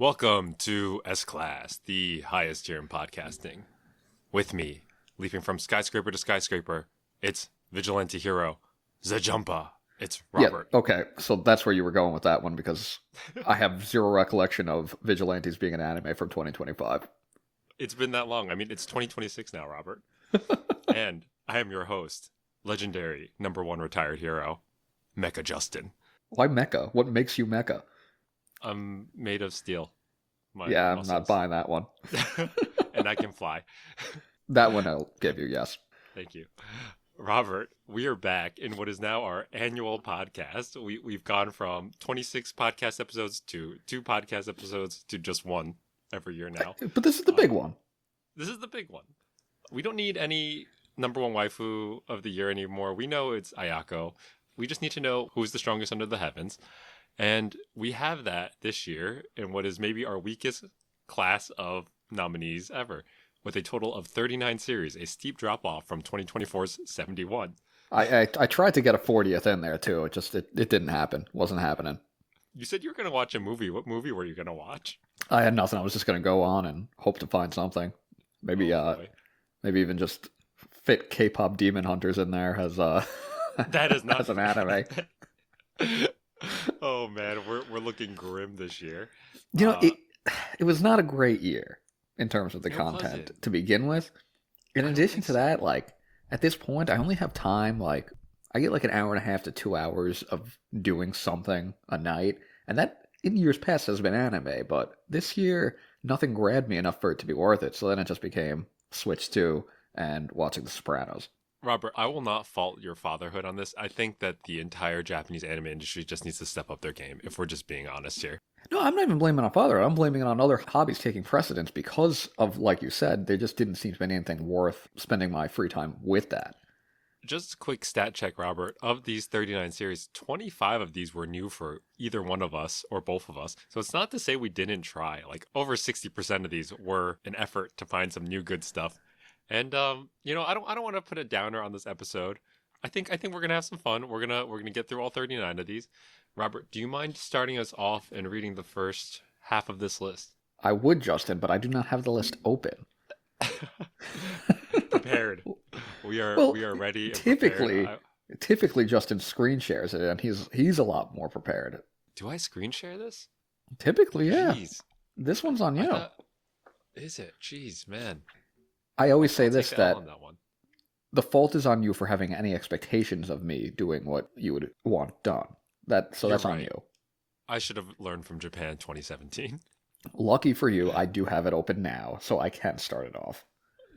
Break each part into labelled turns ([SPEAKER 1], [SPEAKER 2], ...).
[SPEAKER 1] Welcome to S-Class, the highest tier in podcasting. With me, leaping from skyscraper to skyscraper, it's Vigilante Hero, the Jumper. It's Robert.
[SPEAKER 2] Yeah, okay, so that's where you were going with that one because I have zero recollection of Vigilantes being an anime from 2025.
[SPEAKER 1] It's been that long. I mean, it's 2026 now, Robert. And I am your host, legendary #1 retired hero, Mecha Justin.
[SPEAKER 2] Why Mecha? What makes you Mecha?
[SPEAKER 1] I'm made of steel.
[SPEAKER 2] I'm not buying that one.
[SPEAKER 1] And I can fly.
[SPEAKER 2] That one I'll give you, yes.
[SPEAKER 1] Thank you. Robert, we are back in what is now our annual podcast. We've gone from 26 podcast episodes to 2 podcast episodes to just 1 every year now.
[SPEAKER 2] But this is the big one.
[SPEAKER 1] This is the big one. We don't need any #1 waifu of the year anymore. We know it's Ayako. We just need to know who's the strongest under the heavens. And we have that this year in what is maybe our weakest class of nominees ever, with a total of 39 series, a steep drop-off from 2024's 71.
[SPEAKER 2] I tried to get a 40th in there, too. It didn't happen. Wasn't happening.
[SPEAKER 1] You said you were going to watch a movie. What movie were you going to watch?
[SPEAKER 2] I had nothing. I was just going to go on and hope to find something. Maybe maybe even just fit K-pop Demon Hunters in there as
[SPEAKER 1] that is not
[SPEAKER 2] as an anime.
[SPEAKER 1] Oh man, we're looking grim this year.
[SPEAKER 2] You know, it was not a great year in terms of the content to begin with. In addition to that, like at this point, I only have time. Like I get like an hour and a half to 2 hours of doing something a night, and that in years past has been anime. But this year, nothing grabbed me enough for it to be worth it. So then it just became Switch 2 and watching The Sopranos.
[SPEAKER 1] Robert, I will not fault your fatherhood on this. I think that the entire Japanese anime industry just needs to step up their game, if we're just being honest here.
[SPEAKER 2] No, I'm not even blaming on father. I'm blaming it on other hobbies taking precedence because of, like you said, there just didn't seem to be anything worth spending my free time with that.
[SPEAKER 1] Just a quick stat check, Robert. Of these 39 series, 25 of these were new for either one of us or both of us. So it's not to say we didn't try. Like over 60% of these were an effort to find some new good stuff. And you know, I don't want to put a downer on this episode. I think we're gonna have some fun. We're gonna get through all 39 of these. Robert, do you mind starting us off and reading the first half of this list?
[SPEAKER 2] I would, Justin, but I do not have the list open.
[SPEAKER 1] Prepared. We are ready. And
[SPEAKER 2] typically Justin screen shares it, and he's a lot more prepared.
[SPEAKER 1] Do I screen share this?
[SPEAKER 2] Typically, yeah.
[SPEAKER 1] Jeez.
[SPEAKER 2] This one's on you.
[SPEAKER 1] Is it? Jeez, man.
[SPEAKER 2] I always say this, that
[SPEAKER 1] one.
[SPEAKER 2] The fault is on you for having any expectations of me doing what you would want done. That's
[SPEAKER 1] right.
[SPEAKER 2] On you.
[SPEAKER 1] I should have learned from Japan 2017.
[SPEAKER 2] Lucky for you, I do have it open now, so I can start it off.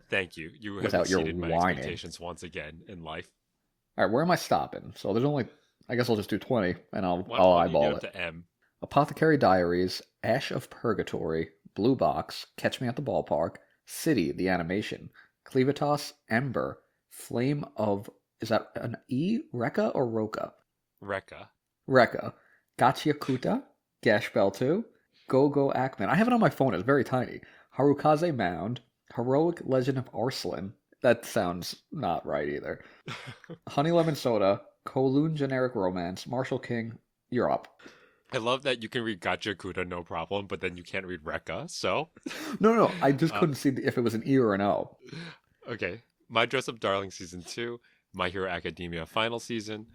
[SPEAKER 1] Thank you. You have
[SPEAKER 2] without
[SPEAKER 1] exceeded my
[SPEAKER 2] whining.
[SPEAKER 1] expectations once again in life.
[SPEAKER 2] All right, where am I stopping? So there's only, I guess I'll just do 20, and I'll eyeball it.
[SPEAKER 1] To M?
[SPEAKER 2] Apothecary Diaries, Ashe of Purgatory, Blue Box, Catch Me at the Ballpark, City, the animation, Clevatess, Ember, Flame of... Is that an E? Recca or Roca? Recca. Gachiakuta, Gash Bell 2, Gogo Ackman. I have it on my phone. It's very tiny. Harukaze Mound, Heroic Legend of Arslan. That sounds not right either. Honey Lemon Soda, Kowloon Generic Romance, Marshal King, you're up.
[SPEAKER 1] I love that you can read Gachiakuta no problem, but then you can't read Recca, so...
[SPEAKER 2] No, I just couldn't see if it was an E or an O.
[SPEAKER 1] Okay. My Dress Up Darling Season 2, My Hero Academia Final Season,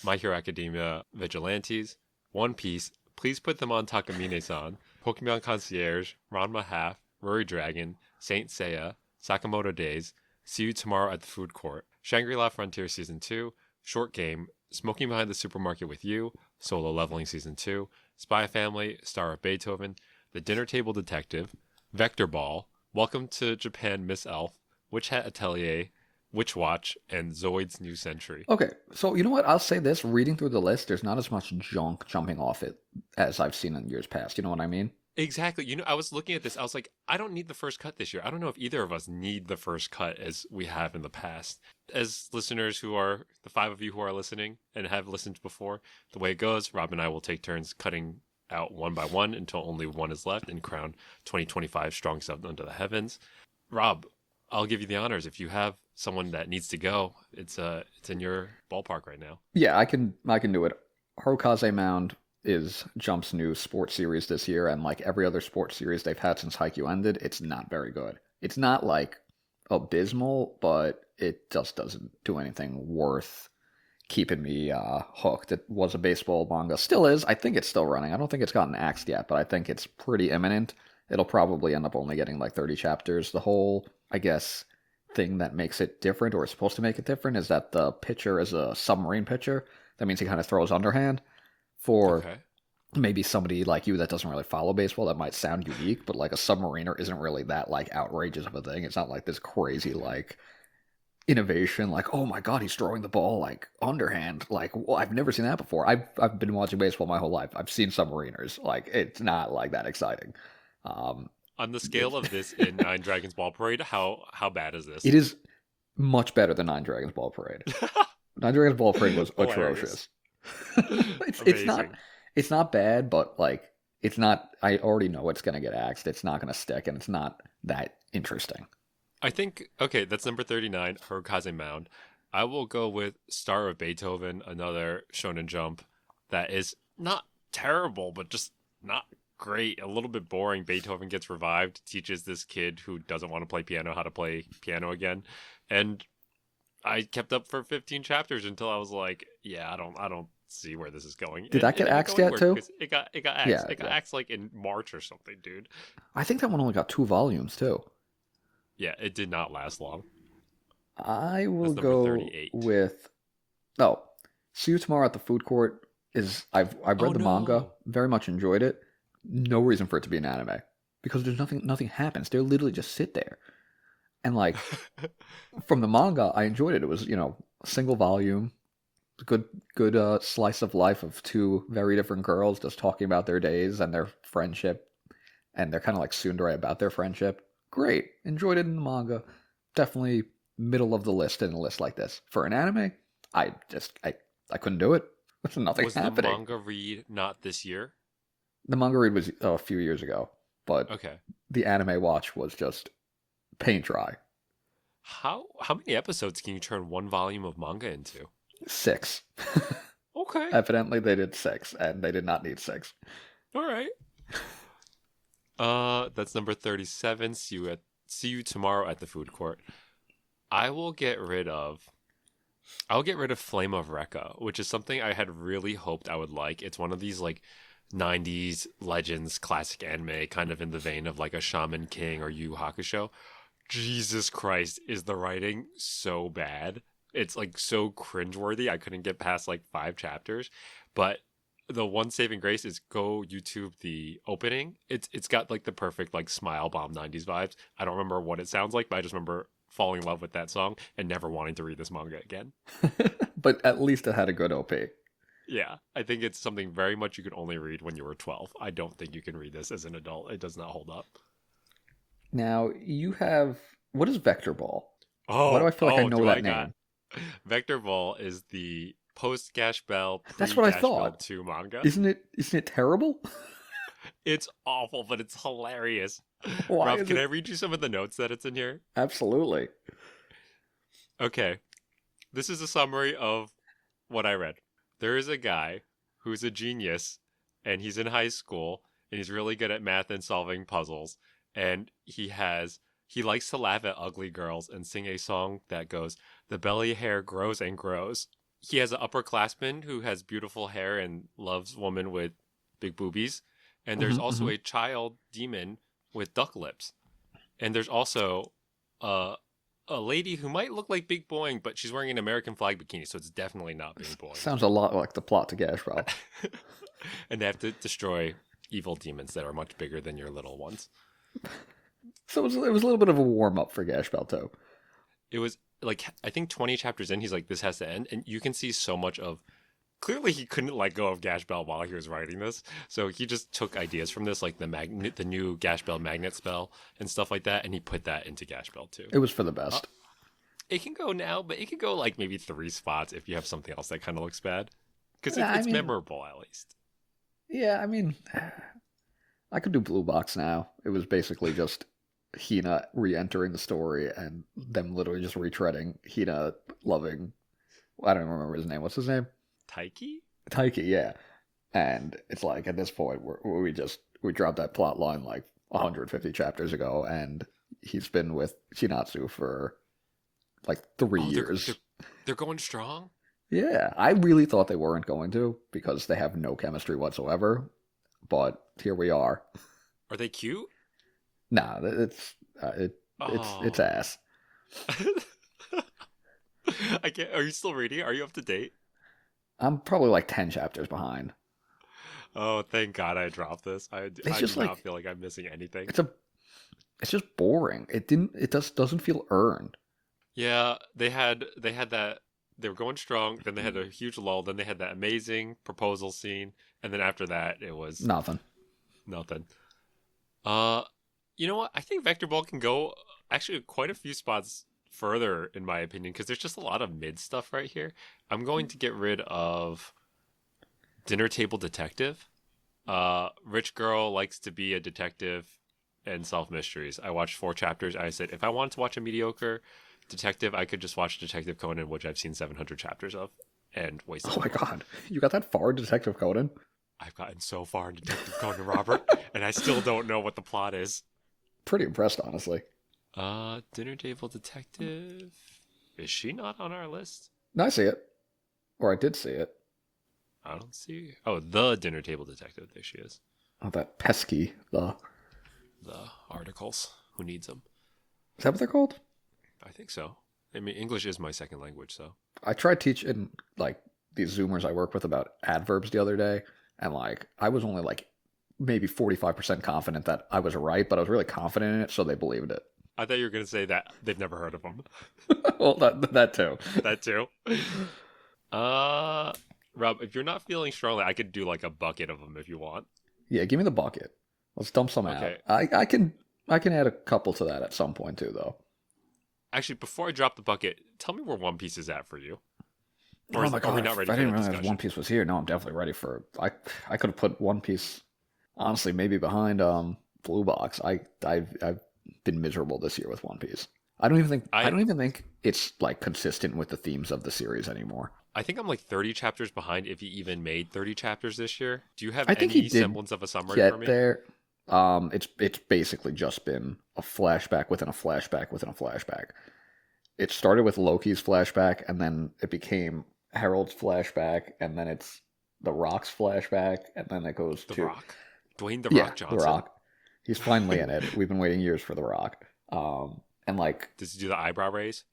[SPEAKER 1] My Hero Academia Vigilantes, One Piece, Please Put Them on Takamine-san, Pokemon Concierge, Ranma Half, Ruri Dragon, Saint Seiya, Sakamoto Days, See You Tomorrow at the Food Court, Shangrila Frontier Season 2, Short Game, Smoking Behind the Supermarket with You, Solo Leveling Season 2, Spy Family, Star of Beethoven, The Dinner Table Detective, Vector Ball, Welcome to Japan Miss Elf, Witch Hat Atelier, Witch Watch, and Zoid's New Century.
[SPEAKER 2] Okay, so you know what? I'll say this. Reading through the list, there's not as much junk jumping off it as I've seen in years past. You know what I mean?
[SPEAKER 1] Exactly. You know, I was looking at this. I was like, I don't need the first cut this year. I don't know if either of us need the first cut as we have in the past. As listeners who are, the 5 of you who are listening and have listened before, the way it goes, Rob and I will take turns cutting out one by one until only one is left and crown 2025 Strong Stuff Under the Heavens. Rob, I'll give you the honors. If you have someone that needs to go, it's in your ballpark right now.
[SPEAKER 2] Yeah, I can do it. Harukaze Mound is Jump's new sports series this year, and like every other sports series they've had since Haikyuu ended, it's not very good. It's not like abysmal, but it just doesn't do anything worth keeping me hooked. It was a baseball manga, still is. I think it's still running. I don't think it's gotten axed yet, but I think it's pretty imminent. It'll probably end up only getting like 30 chapters. The whole, I guess, thing that makes it different, or is supposed to make it different, is that the pitcher is a submarine pitcher. That means he kind of throws underhand. For
[SPEAKER 1] Okay.
[SPEAKER 2] maybe somebody like you that doesn't really follow baseball, that might sound unique, but like a submariner isn't really that like outrageous of a thing. It's not like this crazy like innovation, like, oh my god, he's throwing the ball like underhand. Like, well, I've never seen that before. I've been watching baseball my whole life. I've seen submariners. Like, it's not like that exciting. Um,
[SPEAKER 1] On the
[SPEAKER 2] it,
[SPEAKER 1] scale of this in Nine Dragons Ball Parade, how bad is
[SPEAKER 2] it
[SPEAKER 1] this?
[SPEAKER 2] is much better than Nine Dragons Ball Parade. Nine Dragons Ball Parade was
[SPEAKER 1] Hilarious.
[SPEAKER 2] atrocious. It's not
[SPEAKER 1] Amazing.
[SPEAKER 2] it's not bad, but like it's not. I already know it's gonna get axed. It's not gonna stick, and it's not that interesting.
[SPEAKER 1] I think, okay, that's number 39, Harukaze Mound. I will go with Star of Beethoven, another Shonen Jump that is not terrible, but just not great. A little bit boring. Beethoven gets revived, teaches this kid who doesn't want to play piano how to play piano again. And I kept up for 15 chapters until I was like, yeah, I don't see where this is going.
[SPEAKER 2] Did
[SPEAKER 1] And
[SPEAKER 2] that
[SPEAKER 1] it
[SPEAKER 2] get
[SPEAKER 1] didn't
[SPEAKER 2] axed
[SPEAKER 1] go
[SPEAKER 2] yet
[SPEAKER 1] anywhere
[SPEAKER 2] too?
[SPEAKER 1] because it got axed.
[SPEAKER 2] Yeah,
[SPEAKER 1] It got
[SPEAKER 2] yeah.
[SPEAKER 1] axed like in March or something, dude.
[SPEAKER 2] I think that one only got 2 volumes too.
[SPEAKER 1] Yeah, it did not last long.
[SPEAKER 2] I will
[SPEAKER 1] That's number
[SPEAKER 2] go
[SPEAKER 1] 38.
[SPEAKER 2] with oh, See You Tomorrow at the Food Court is I've
[SPEAKER 1] Oh
[SPEAKER 2] read the manga,
[SPEAKER 1] no.
[SPEAKER 2] very much enjoyed it. No reason for it to be an anime because there's nothing happens. They literally just sit there. And like from the manga, I enjoyed it. It was, a single volume, good slice of life of two very different girls just talking about their days and their friendship, and they're kind of like tsundere about their friendship. Great, enjoyed it in the manga. Definitely middle of the list in a list like this. For an anime, I couldn't do it. There's nothing
[SPEAKER 1] Was the
[SPEAKER 2] happening.
[SPEAKER 1] manga read not this year?
[SPEAKER 2] The manga read was a few years ago, but
[SPEAKER 1] Okay.
[SPEAKER 2] the anime watch was just paint dry.
[SPEAKER 1] How many episodes can you turn one volume of manga into?
[SPEAKER 2] 6.
[SPEAKER 1] Okay.
[SPEAKER 2] Evidently, they did 6, and they did not need 6.
[SPEAKER 1] All right. That's number 37. See you tomorrow at the food court. I will get rid of I'll get rid of Flame of Recca, which is something I had really hoped I would like. It's one of these like 90s legends classic anime, kind of in the vein of like a Shaman King or Yu Yu Hakusho. Jesus Christ, is the writing so bad? It's like so cringeworthy. I couldn't get past like 5 chapters. But the one saving grace is go YouTube the opening. It's got like the perfect like smile bomb 90s vibes. I don't remember what it sounds like, but I just remember falling in love with that song and never wanting to read this manga again.
[SPEAKER 2] But at least it had a good OP.
[SPEAKER 1] Yeah, I think it's something very much you could only read when you were 12. I don't think you can read this as an adult. It does not hold up.
[SPEAKER 2] Now, you have. What is Vector Ball? Why do I
[SPEAKER 1] Oh,
[SPEAKER 2] feel like I know
[SPEAKER 1] do I
[SPEAKER 2] that
[SPEAKER 1] got
[SPEAKER 2] name?
[SPEAKER 1] Vector Ball is the post Gash Bell,
[SPEAKER 2] That's
[SPEAKER 1] pre
[SPEAKER 2] what I
[SPEAKER 1] Gash Bell
[SPEAKER 2] thought.
[SPEAKER 1] 2 manga.
[SPEAKER 2] Isn't it terrible?
[SPEAKER 1] It's awful, but it's hilarious.
[SPEAKER 2] Why
[SPEAKER 1] Rob,
[SPEAKER 2] is
[SPEAKER 1] can I
[SPEAKER 2] it?
[SPEAKER 1] read you some of the notes that it's in here?
[SPEAKER 2] Absolutely.
[SPEAKER 1] Okay. This is a summary of what I read. There is a guy who's a genius and he's in high school and he's really good at math and solving puzzles. And he likes to laugh at ugly girls and sing a song that goes, "The belly hair grows and grows." He has an upperclassman who has beautiful hair and loves women with big boobies. And there's
[SPEAKER 2] Hmm,
[SPEAKER 1] also
[SPEAKER 2] hmm.
[SPEAKER 1] a child demon with duck lips. And there's also uh, a lady who might look like Big Boing, but she's wearing an American flag bikini, so it's definitely not Big Boing.
[SPEAKER 2] Sounds a lot like the plot to Gash Bell.
[SPEAKER 1] And they have to destroy evil demons that are much bigger than your little ones.
[SPEAKER 2] So it was a little bit of a warm up for Gash Bell too.
[SPEAKER 1] It was like, I think 20 chapters in, he's like, this has to end. And you can see so much of. Clearly, he couldn't let go of Gash Bell while he was writing this, so he just took ideas from this, like the new Gash Bell magnet spell and stuff like that, and he put that into Gash Bell too.
[SPEAKER 2] It was for the
[SPEAKER 1] Uh,
[SPEAKER 2] best.
[SPEAKER 1] it can go now, but it could go like maybe 3 spots if you have something else that kind of looks bad, because
[SPEAKER 2] Yeah, I
[SPEAKER 1] it's
[SPEAKER 2] mean,
[SPEAKER 1] memorable at least.
[SPEAKER 2] yeah, I mean, I could do Blue Box now. It was basically just Hina re-entering the story and them literally just retreading Hina loving. I don't even remember his name. What's his name?
[SPEAKER 1] Taiki?
[SPEAKER 2] Taiki. Yeah, And it's like at this point we dropped that plot line like 150 chapters ago, and he's been with Shinatsu for like 3 years.
[SPEAKER 1] They're going strong.
[SPEAKER 2] Yeah, I really thought they weren't going to because they have no chemistry whatsoever, but here we are.
[SPEAKER 1] Are they cute?
[SPEAKER 2] Nah, it's ass.
[SPEAKER 1] I can't. Are you still reading? Are you up to date?
[SPEAKER 2] I'm probably like 10 chapters behind.
[SPEAKER 1] Oh, thank God I dropped this. I do not feel like I'm missing anything.
[SPEAKER 2] It's just boring. It doesn't feel earned.
[SPEAKER 1] Yeah, they had that. They were going strong. Then they had a huge lull. Then they had that amazing proposal scene, and then after that, it was
[SPEAKER 2] Nothing.
[SPEAKER 1] You know what? I think Vector Ball can go actually quite a few spots further, in my opinion, because there's just a lot of mid stuff right here. I'm going to get rid of Dinner Table Detective. Rich girl likes to be a detective and solve mysteries. I watched 4 chapters. I said if I wanted to watch a mediocre detective, I could just watch Detective Conan, which I've seen 700 chapters of, and wasted.
[SPEAKER 2] Oh my God, you got that far in Detective Conan?
[SPEAKER 1] I've gotten so far in Detective Conan, Robert, and I still don't know what the plot is.
[SPEAKER 2] Pretty impressed, honestly.
[SPEAKER 1] Dinner Table Detective. Is she not on our list?
[SPEAKER 2] No, I see it. Or I did see it.
[SPEAKER 1] I don't see. Oh, the Dinner Table Detective. There she is.
[SPEAKER 2] Oh, that pesky, the
[SPEAKER 1] articles. Who needs them?
[SPEAKER 2] Is that what they're called?
[SPEAKER 1] I think so. I mean, English is my second language, so.
[SPEAKER 2] I tried teaching, like, these Zoomers I work with about adverbs the other day, and, like, I was only, like, maybe 45% confident that I was right, but I was really confident in it, so they believed it.
[SPEAKER 1] I thought you were going to say that they've never heard of them.
[SPEAKER 2] Well, that too.
[SPEAKER 1] That too. Rob, if you're not feeling strongly, I could do, like, a bucket of them if you want.
[SPEAKER 2] Yeah, give me the bucket. Let's dump some out. I can add a couple to that at some point, too, though.
[SPEAKER 1] Actually, before I drop the bucket, tell me where One Piece is at for you.
[SPEAKER 2] Or my God, are we not ready I didn't realize One Piece was here. No, I'm definitely ready for it. I could have put One Piece, honestly, maybe behind Blue Box. I've been miserable this year with One Piece. I don't even think it's like consistent with the themes of the series anymore.
[SPEAKER 1] I think I'm like 30 chapters behind if he even made 30 chapters this year. Do you have any semblance of a summary for me?
[SPEAKER 2] There. It's basically just been a flashback within a flashback within a flashback. It started with Loki's flashback, and then it became Harold's flashback, and then it's The Rock's flashback, and then it goes to...
[SPEAKER 1] The Rock? Dwayne The Rock Johnson?
[SPEAKER 2] The Rock. He's finally in it. We've been waiting years for The Rock. And like...
[SPEAKER 1] Does he do the eyebrow raise?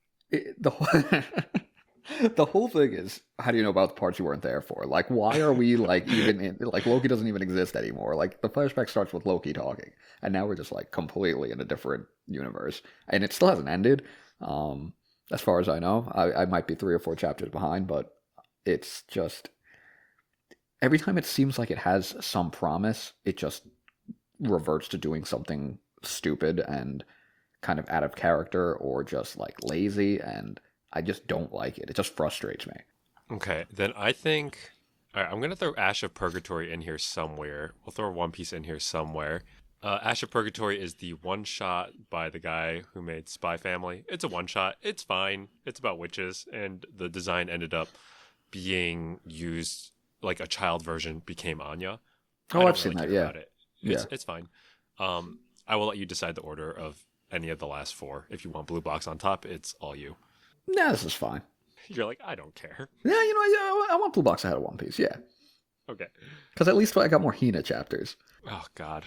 [SPEAKER 2] The whole thing is, how do you know about the parts you weren't there for? Like, why are we, like, even in... Like, Loki doesn't even exist anymore. Like, the flashback starts with Loki talking, and now we're just, like, completely in a different universe. And it still hasn't ended, as far as I know. I might be 3 or 4 chapters behind, but it's just... Every time it seems like it has some promise, it just reverts to doing something stupid and kind of out of character or just, like, lazy, and... I just don't like it. It just frustrates me.
[SPEAKER 1] Okay, then I think... All right, I'm going to throw Ashe of Purgatory in here somewhere. We'll throw One Piece in here somewhere. Ashe of Purgatory is the one-shot by the guy who made Spy Family. It's a one-shot. It's fine. It's about witches, and the design ended up being used... Like a child version became Anya.
[SPEAKER 2] Oh, I've seen that, yeah.
[SPEAKER 1] It's fine. I will let you decide the order of any of the last 4. If you want Blue Box on top, it's all you.
[SPEAKER 2] Nah, this is fine.
[SPEAKER 1] You're like, I don't care.
[SPEAKER 2] Yeah, I want Blue Box ahead of One Piece, yeah.
[SPEAKER 1] Okay.
[SPEAKER 2] Because at least I got more Hina chapters.
[SPEAKER 1] Oh, God.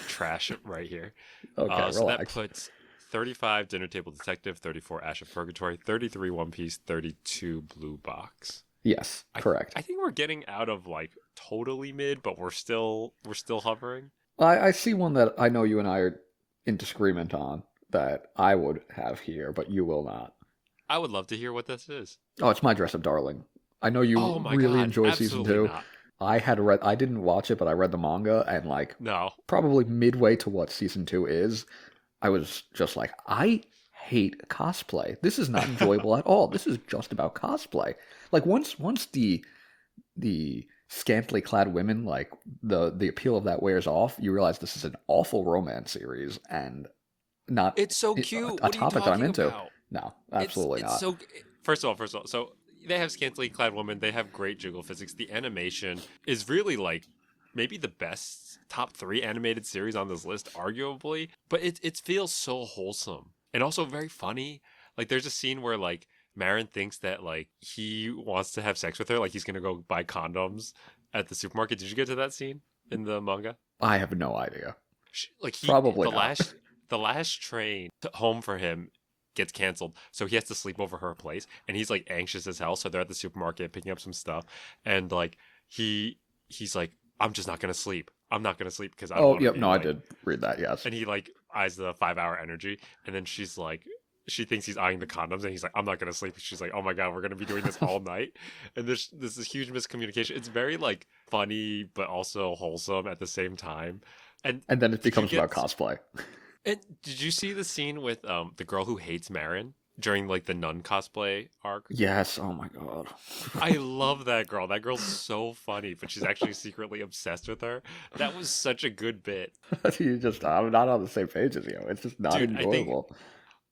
[SPEAKER 1] Trash right here.
[SPEAKER 2] Okay, relax.
[SPEAKER 1] So that puts 35 Dinner Table Detective, 34 Ashe of Purgatory, 33 One Piece, 32 Blue Box.
[SPEAKER 2] Yes, correct.
[SPEAKER 1] I think we're getting out of, like, totally mid, but we're still hovering.
[SPEAKER 2] I see one that I know you and I are in disagreement on that I would have here, but you will not.
[SPEAKER 1] I would love to hear what this is.
[SPEAKER 2] Oh, it's My Dress Up Darling. I know you really enjoy season 2.
[SPEAKER 1] Not.
[SPEAKER 2] I didn't watch it, but I read the manga, and like probably midway to what season 2 is, I was just like, I hate cosplay. This is not enjoyable at all. This is just about cosplay. Like once the scantily clad women, like the appeal of that wears off, you realize this is an awful romance series and not
[SPEAKER 1] it's so cute.
[SPEAKER 2] A topic that I'm into.
[SPEAKER 1] About?
[SPEAKER 2] No, absolutely not.
[SPEAKER 1] So first of all, so they have scantily clad women. They have great jiggle physics. The animation is really like maybe the best top 3 animated series on this list, arguably. But it feels so wholesome and also very funny. Like there's a scene where like Marin thinks that like he wants to have sex with her, like he's gonna go buy condoms at the supermarket. Did you get to that scene in the manga?
[SPEAKER 2] I have no idea.
[SPEAKER 1] Like he
[SPEAKER 2] Probably
[SPEAKER 1] the
[SPEAKER 2] not.
[SPEAKER 1] last train home for him gets canceled, so he has to sleep over her place, and he's like anxious as hell. So they're at the supermarket picking up some stuff, and like he's like, I'm just not gonna sleep. I'm not gonna sleep because I don't
[SPEAKER 2] Oh,
[SPEAKER 1] want to
[SPEAKER 2] yep.
[SPEAKER 1] be
[SPEAKER 2] No, I
[SPEAKER 1] like.
[SPEAKER 2] did read that. Yes.
[SPEAKER 1] And he like eyes the 5-hour energy, and then she's like. She thinks he's eyeing the condoms, and he's like, "I'm not gonna sleep." She's like, "Oh my god, we're gonna be doing this all night," and this is huge miscommunication. It's very like funny, but also wholesome at the same time. And
[SPEAKER 2] And then it
[SPEAKER 1] did you
[SPEAKER 2] becomes about
[SPEAKER 1] get
[SPEAKER 2] cosplay.
[SPEAKER 1] and did you see the scene with the girl who hates Marin during like the nun cosplay arc?
[SPEAKER 2] Yes. Oh my god.
[SPEAKER 1] I love that girl. That girl's so funny, but she's actually secretly obsessed with her. That was such a good bit.
[SPEAKER 2] I'm not on the same page as you. It's just not
[SPEAKER 1] Dude, I think
[SPEAKER 2] enjoyable.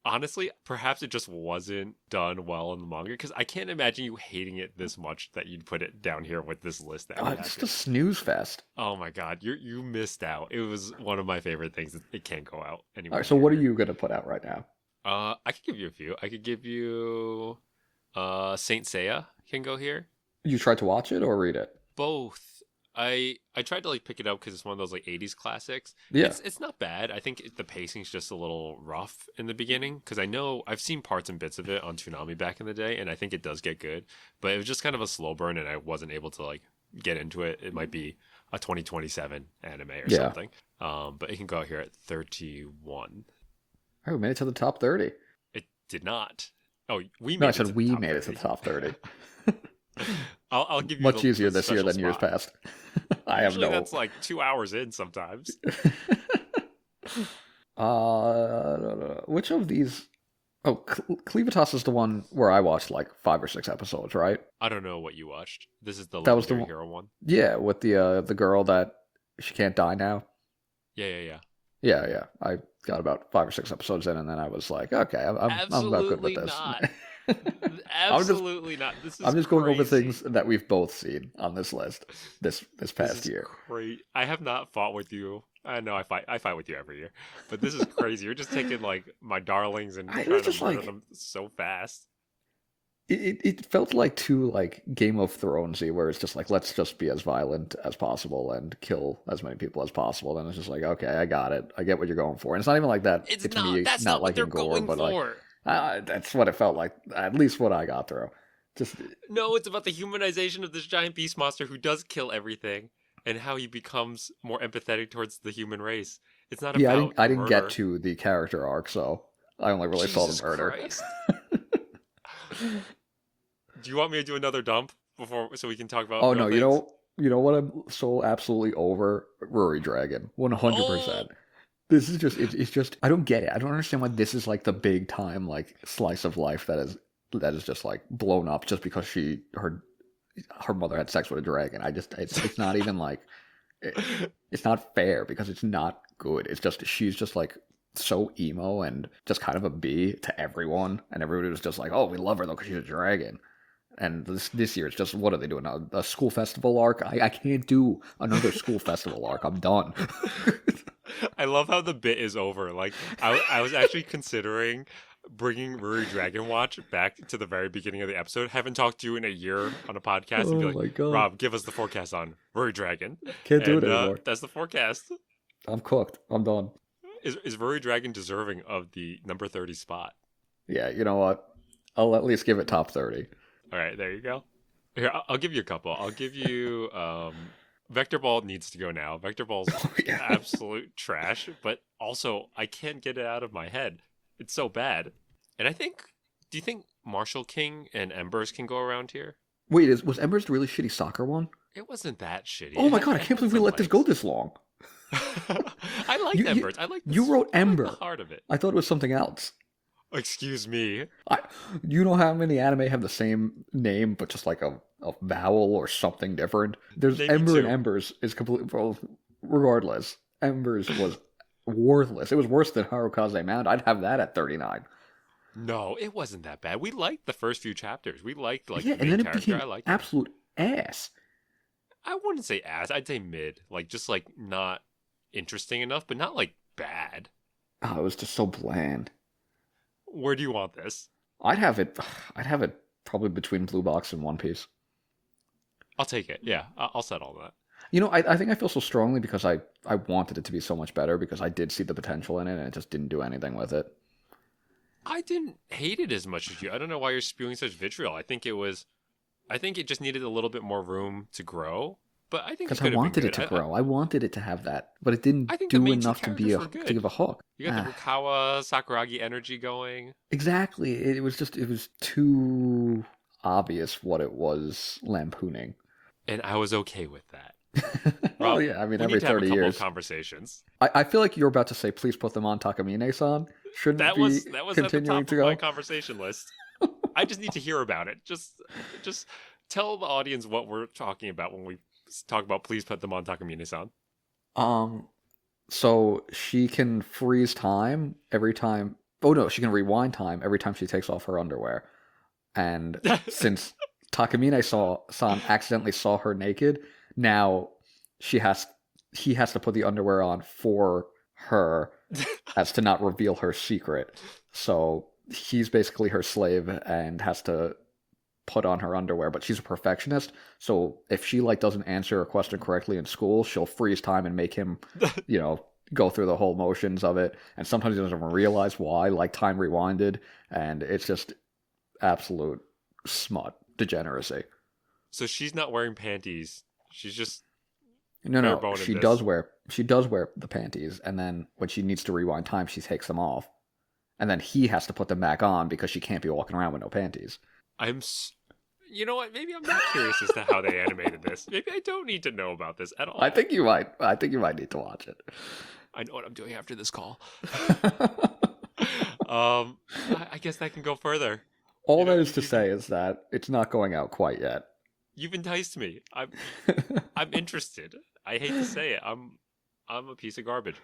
[SPEAKER 1] honestly, perhaps it just wasn't done well in the manga because I can't imagine you hating it this much that you'd put it down here with this list that we
[SPEAKER 2] It's
[SPEAKER 1] have
[SPEAKER 2] just
[SPEAKER 1] here.
[SPEAKER 2] a snooze fest.
[SPEAKER 1] Oh my god, you missed out. It was one of my favorite things. It can't go out
[SPEAKER 2] All
[SPEAKER 1] anymore.
[SPEAKER 2] right. So what are you gonna put out right now?
[SPEAKER 1] I could give you a few. I could give you Saint Seiya can go here.
[SPEAKER 2] You tried to watch it or read it?
[SPEAKER 1] Both. I tried to like pick it up because it's one of those like 80s classics.
[SPEAKER 2] Yeah.
[SPEAKER 1] It's not bad. I think the pacing's just a little rough in the beginning because I know I've seen parts and bits of it on Toonami back in the day, and I think it does get good. But it was just kind of a slow burn, and I wasn't able to like get into it. It might be a 2027 anime or
[SPEAKER 2] Yeah.
[SPEAKER 1] something. But it can go out here at 31.
[SPEAKER 2] Oh, we made it to the top 30.
[SPEAKER 1] It did not. Oh, we made
[SPEAKER 2] No, I
[SPEAKER 1] it to
[SPEAKER 2] said
[SPEAKER 1] the
[SPEAKER 2] we
[SPEAKER 1] top
[SPEAKER 2] made it to
[SPEAKER 1] 30.
[SPEAKER 2] the top 30.
[SPEAKER 1] I'll give you
[SPEAKER 2] Much
[SPEAKER 1] the
[SPEAKER 2] easier this year
[SPEAKER 1] special
[SPEAKER 2] than years
[SPEAKER 1] spot.
[SPEAKER 2] past. I have
[SPEAKER 1] Usually
[SPEAKER 2] no.
[SPEAKER 1] that's like 2 hours in sometimes.
[SPEAKER 2] Which of these? Oh, Clevatess is the one where I watched like 5 or 6 episodes, right?
[SPEAKER 1] I don't know what you watched. This is the
[SPEAKER 2] That was the
[SPEAKER 1] Legendary
[SPEAKER 2] one.
[SPEAKER 1] Hero one.
[SPEAKER 2] Yeah, with the girl that she can't die now.
[SPEAKER 1] Yeah.
[SPEAKER 2] Yeah. I got about 5 or 6 episodes in, and then I was like, okay, I'm about good with
[SPEAKER 1] Absolutely
[SPEAKER 2] this.
[SPEAKER 1] not.
[SPEAKER 2] I'm just
[SPEAKER 1] Absolutely not. This is
[SPEAKER 2] I'm just going over
[SPEAKER 1] crazy.
[SPEAKER 2] things that we've both seen on this list this
[SPEAKER 1] This
[SPEAKER 2] past
[SPEAKER 1] is
[SPEAKER 2] year.
[SPEAKER 1] great. I have not fought with you. I know I fight with you every year, but this is crazy. You're just taking like my darlings and
[SPEAKER 2] I
[SPEAKER 1] trying
[SPEAKER 2] was
[SPEAKER 1] to
[SPEAKER 2] just
[SPEAKER 1] murder
[SPEAKER 2] like
[SPEAKER 1] them so fast.
[SPEAKER 2] it felt like too like Game of Thronesy, where it's just like let's just be as violent as possible and kill as many people as possible. And it's just like okay, I got it. I get what you're going for. And it's not even like that.
[SPEAKER 1] It's
[SPEAKER 2] To
[SPEAKER 1] not.
[SPEAKER 2] me,
[SPEAKER 1] That's
[SPEAKER 2] not
[SPEAKER 1] not what they're
[SPEAKER 2] liking gore,
[SPEAKER 1] going
[SPEAKER 2] but like
[SPEAKER 1] for.
[SPEAKER 2] that's what it felt like. At least what I got through. Just
[SPEAKER 1] No, it's about the humanization of this giant beast monster who does kill everything and how he becomes more empathetic towards the human race. It's not
[SPEAKER 2] yeah,
[SPEAKER 1] about
[SPEAKER 2] I
[SPEAKER 1] the
[SPEAKER 2] didn't get
[SPEAKER 1] murder.
[SPEAKER 2] to the character arc, so I only really saw
[SPEAKER 1] Jesus
[SPEAKER 2] the murder.
[SPEAKER 1] Christ. Do you want me to do another dump before so we can talk about
[SPEAKER 2] Oh
[SPEAKER 1] real
[SPEAKER 2] no,
[SPEAKER 1] things?
[SPEAKER 2] you know what I'm so absolutely over? Ruri Dragon. 100%.
[SPEAKER 1] Oh,
[SPEAKER 2] This is just it's just I don't get it. I don't understand why this is like the big time like slice of life that is just like blown up just because her mother had sex with a dragon. It's not even like it's not fair because it's not good. It's just she's just like so emo and just kind of a B to everyone, and everybody was just like, "Oh, we love her though because she's a dragon." And this year, it's just what are they doing? A school festival arc? I can't do another school festival arc. I'm done.
[SPEAKER 1] I love how the bit is over. Like I was actually considering bringing Ruri Dragon Watch back to the very beginning of the episode. Haven't talked to you in a year on a podcast and be
[SPEAKER 2] Oh
[SPEAKER 1] like,
[SPEAKER 2] my god!
[SPEAKER 1] Rob, give us the forecast on Ruri Dragon.
[SPEAKER 2] Can't do
[SPEAKER 1] And
[SPEAKER 2] it anymore.
[SPEAKER 1] that's the forecast.
[SPEAKER 2] I'm cooked. I'm done.
[SPEAKER 1] Is Ruri Dragon deserving of the number 30 spot?
[SPEAKER 2] Yeah, you know what? I'll at least give it top 30.
[SPEAKER 1] All right, there you go. Here, I'll give you a couple. I'll give you Vector Ball needs to go now. Vector Ball's
[SPEAKER 2] Oh, yeah.
[SPEAKER 1] absolute trash, but also I can't get it out of my head. It's so bad. And do you think Marshal King and Embers can go around here?
[SPEAKER 2] Wait, was Embers the really shitty soccer one?
[SPEAKER 1] It wasn't that shitty.
[SPEAKER 2] Oh my
[SPEAKER 1] It
[SPEAKER 2] god, I
[SPEAKER 1] had
[SPEAKER 2] can't believe we
[SPEAKER 1] some
[SPEAKER 2] let this go
[SPEAKER 1] legs.
[SPEAKER 2] this long.
[SPEAKER 1] I like
[SPEAKER 2] You-
[SPEAKER 1] Embers. I like
[SPEAKER 2] you
[SPEAKER 1] this-
[SPEAKER 2] wrote
[SPEAKER 1] I like
[SPEAKER 2] Ember.
[SPEAKER 1] the heart of it.
[SPEAKER 2] I thought it was something else.
[SPEAKER 1] Excuse me.
[SPEAKER 2] You know how many anime have the same name but just like a vowel or something different? There's
[SPEAKER 1] Name me
[SPEAKER 2] Ember and
[SPEAKER 1] two.
[SPEAKER 2] Embers is completely well, regardless. Embers was worthless. It was worse than Harukaze Mound. I'd have that at 39.
[SPEAKER 1] No, it wasn't that bad. We liked the first few chapters. We liked like
[SPEAKER 2] Yeah,
[SPEAKER 1] the
[SPEAKER 2] and
[SPEAKER 1] main
[SPEAKER 2] then it
[SPEAKER 1] character.
[SPEAKER 2] became
[SPEAKER 1] I liked him.
[SPEAKER 2] absolute ass.
[SPEAKER 1] I wouldn't say ass. I'd say mid. Like just like not interesting enough, but not like bad.
[SPEAKER 2] Oh, it was just so bland.
[SPEAKER 1] Where do you want this?
[SPEAKER 2] I'd have it. I'd have it probably between Blue Box and One Piece.
[SPEAKER 1] I'll take it. Yeah, I'll settle that.
[SPEAKER 2] You know, I think I feel so strongly because I wanted it to be so much better because I did see the potential in it and it just didn't do anything with it.
[SPEAKER 1] I didn't hate it as much as you. I don't know why you're spewing such vitriol. I think it just needed a little bit more room to grow. But I think it
[SPEAKER 2] Because I
[SPEAKER 1] could have been
[SPEAKER 2] wanted it
[SPEAKER 1] good.
[SPEAKER 2] to grow. I wanted it to have that, but it didn't
[SPEAKER 1] I think the
[SPEAKER 2] do
[SPEAKER 1] main two
[SPEAKER 2] enough to be
[SPEAKER 1] characters
[SPEAKER 2] a
[SPEAKER 1] were
[SPEAKER 2] to
[SPEAKER 1] good.
[SPEAKER 2] give a hook.
[SPEAKER 1] You got the Rukawa Sakuragi energy going.
[SPEAKER 2] Exactly. It was just it was too obvious what it was lampooning.
[SPEAKER 1] And I was okay with that.
[SPEAKER 2] Well,
[SPEAKER 1] Rob,
[SPEAKER 2] yeah, I mean,
[SPEAKER 1] we
[SPEAKER 2] every
[SPEAKER 1] need to have a
[SPEAKER 2] 30
[SPEAKER 1] couple
[SPEAKER 2] years.
[SPEAKER 1] of conversations.
[SPEAKER 2] I feel like you're about to say, please put them on Takamine-san. Shouldn't
[SPEAKER 1] That
[SPEAKER 2] be
[SPEAKER 1] was at the
[SPEAKER 2] continuing
[SPEAKER 1] top
[SPEAKER 2] to
[SPEAKER 1] of
[SPEAKER 2] go?
[SPEAKER 1] my conversation list. I just need to hear about it. Just tell the audience what we're talking about when we talk about please put them on Takamine-san.
[SPEAKER 2] So she can freeze time every time. Oh no, she can rewind time every time she takes off her underwear. And since Takamine-san accidentally saw her naked, now he has to put the underwear on for her as to not reveal her secret. So he's basically her slave and has to put on her underwear, but she's a perfectionist. So if she like doesn't answer a question correctly in school, she'll freeze time and make him, go through the whole motions of it. And sometimes he doesn't even realize why, like time rewinded, and it's just absolute smut degeneracy.
[SPEAKER 1] So she's not wearing panties. She's just
[SPEAKER 2] No,
[SPEAKER 1] bare-boned
[SPEAKER 2] she
[SPEAKER 1] this.
[SPEAKER 2] does wear the panties, and then when she needs to rewind time, she takes them off, and then he has to put them back on because she can't be walking around with no panties.
[SPEAKER 1] You know what? Maybe I'm not curious as to how they animated this. Maybe I don't need to know about this at all.
[SPEAKER 2] I think you might need to watch it.
[SPEAKER 1] I know what I'm doing after this call. I guess that can go further.
[SPEAKER 2] All that is to say is that it's not going out quite yet.
[SPEAKER 1] You've enticed me. I'm interested. I hate to say it. I'm a piece of garbage.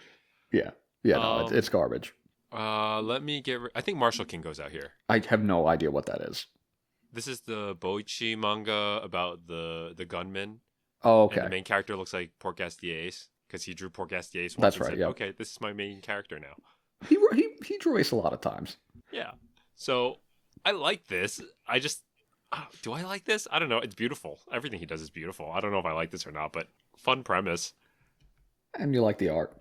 [SPEAKER 2] Yeah. No, it's garbage.
[SPEAKER 1] Let me I think Marshal King goes out here.
[SPEAKER 2] I have no idea what that is.
[SPEAKER 1] This is the Boichi manga about the gunman.
[SPEAKER 2] Oh, okay.
[SPEAKER 1] And the main character looks like Pork the Ace because he drew Pork the Ace.
[SPEAKER 2] That's
[SPEAKER 1] and
[SPEAKER 2] right.
[SPEAKER 1] Said,
[SPEAKER 2] Yeah.
[SPEAKER 1] Okay, this is my main character now.
[SPEAKER 2] He drew Ace a lot of times.
[SPEAKER 1] Yeah. So I like this. Do I like this? I don't know. It's beautiful. Everything he does is beautiful. I don't know if I like this or not, but fun premise.
[SPEAKER 2] And you like the art.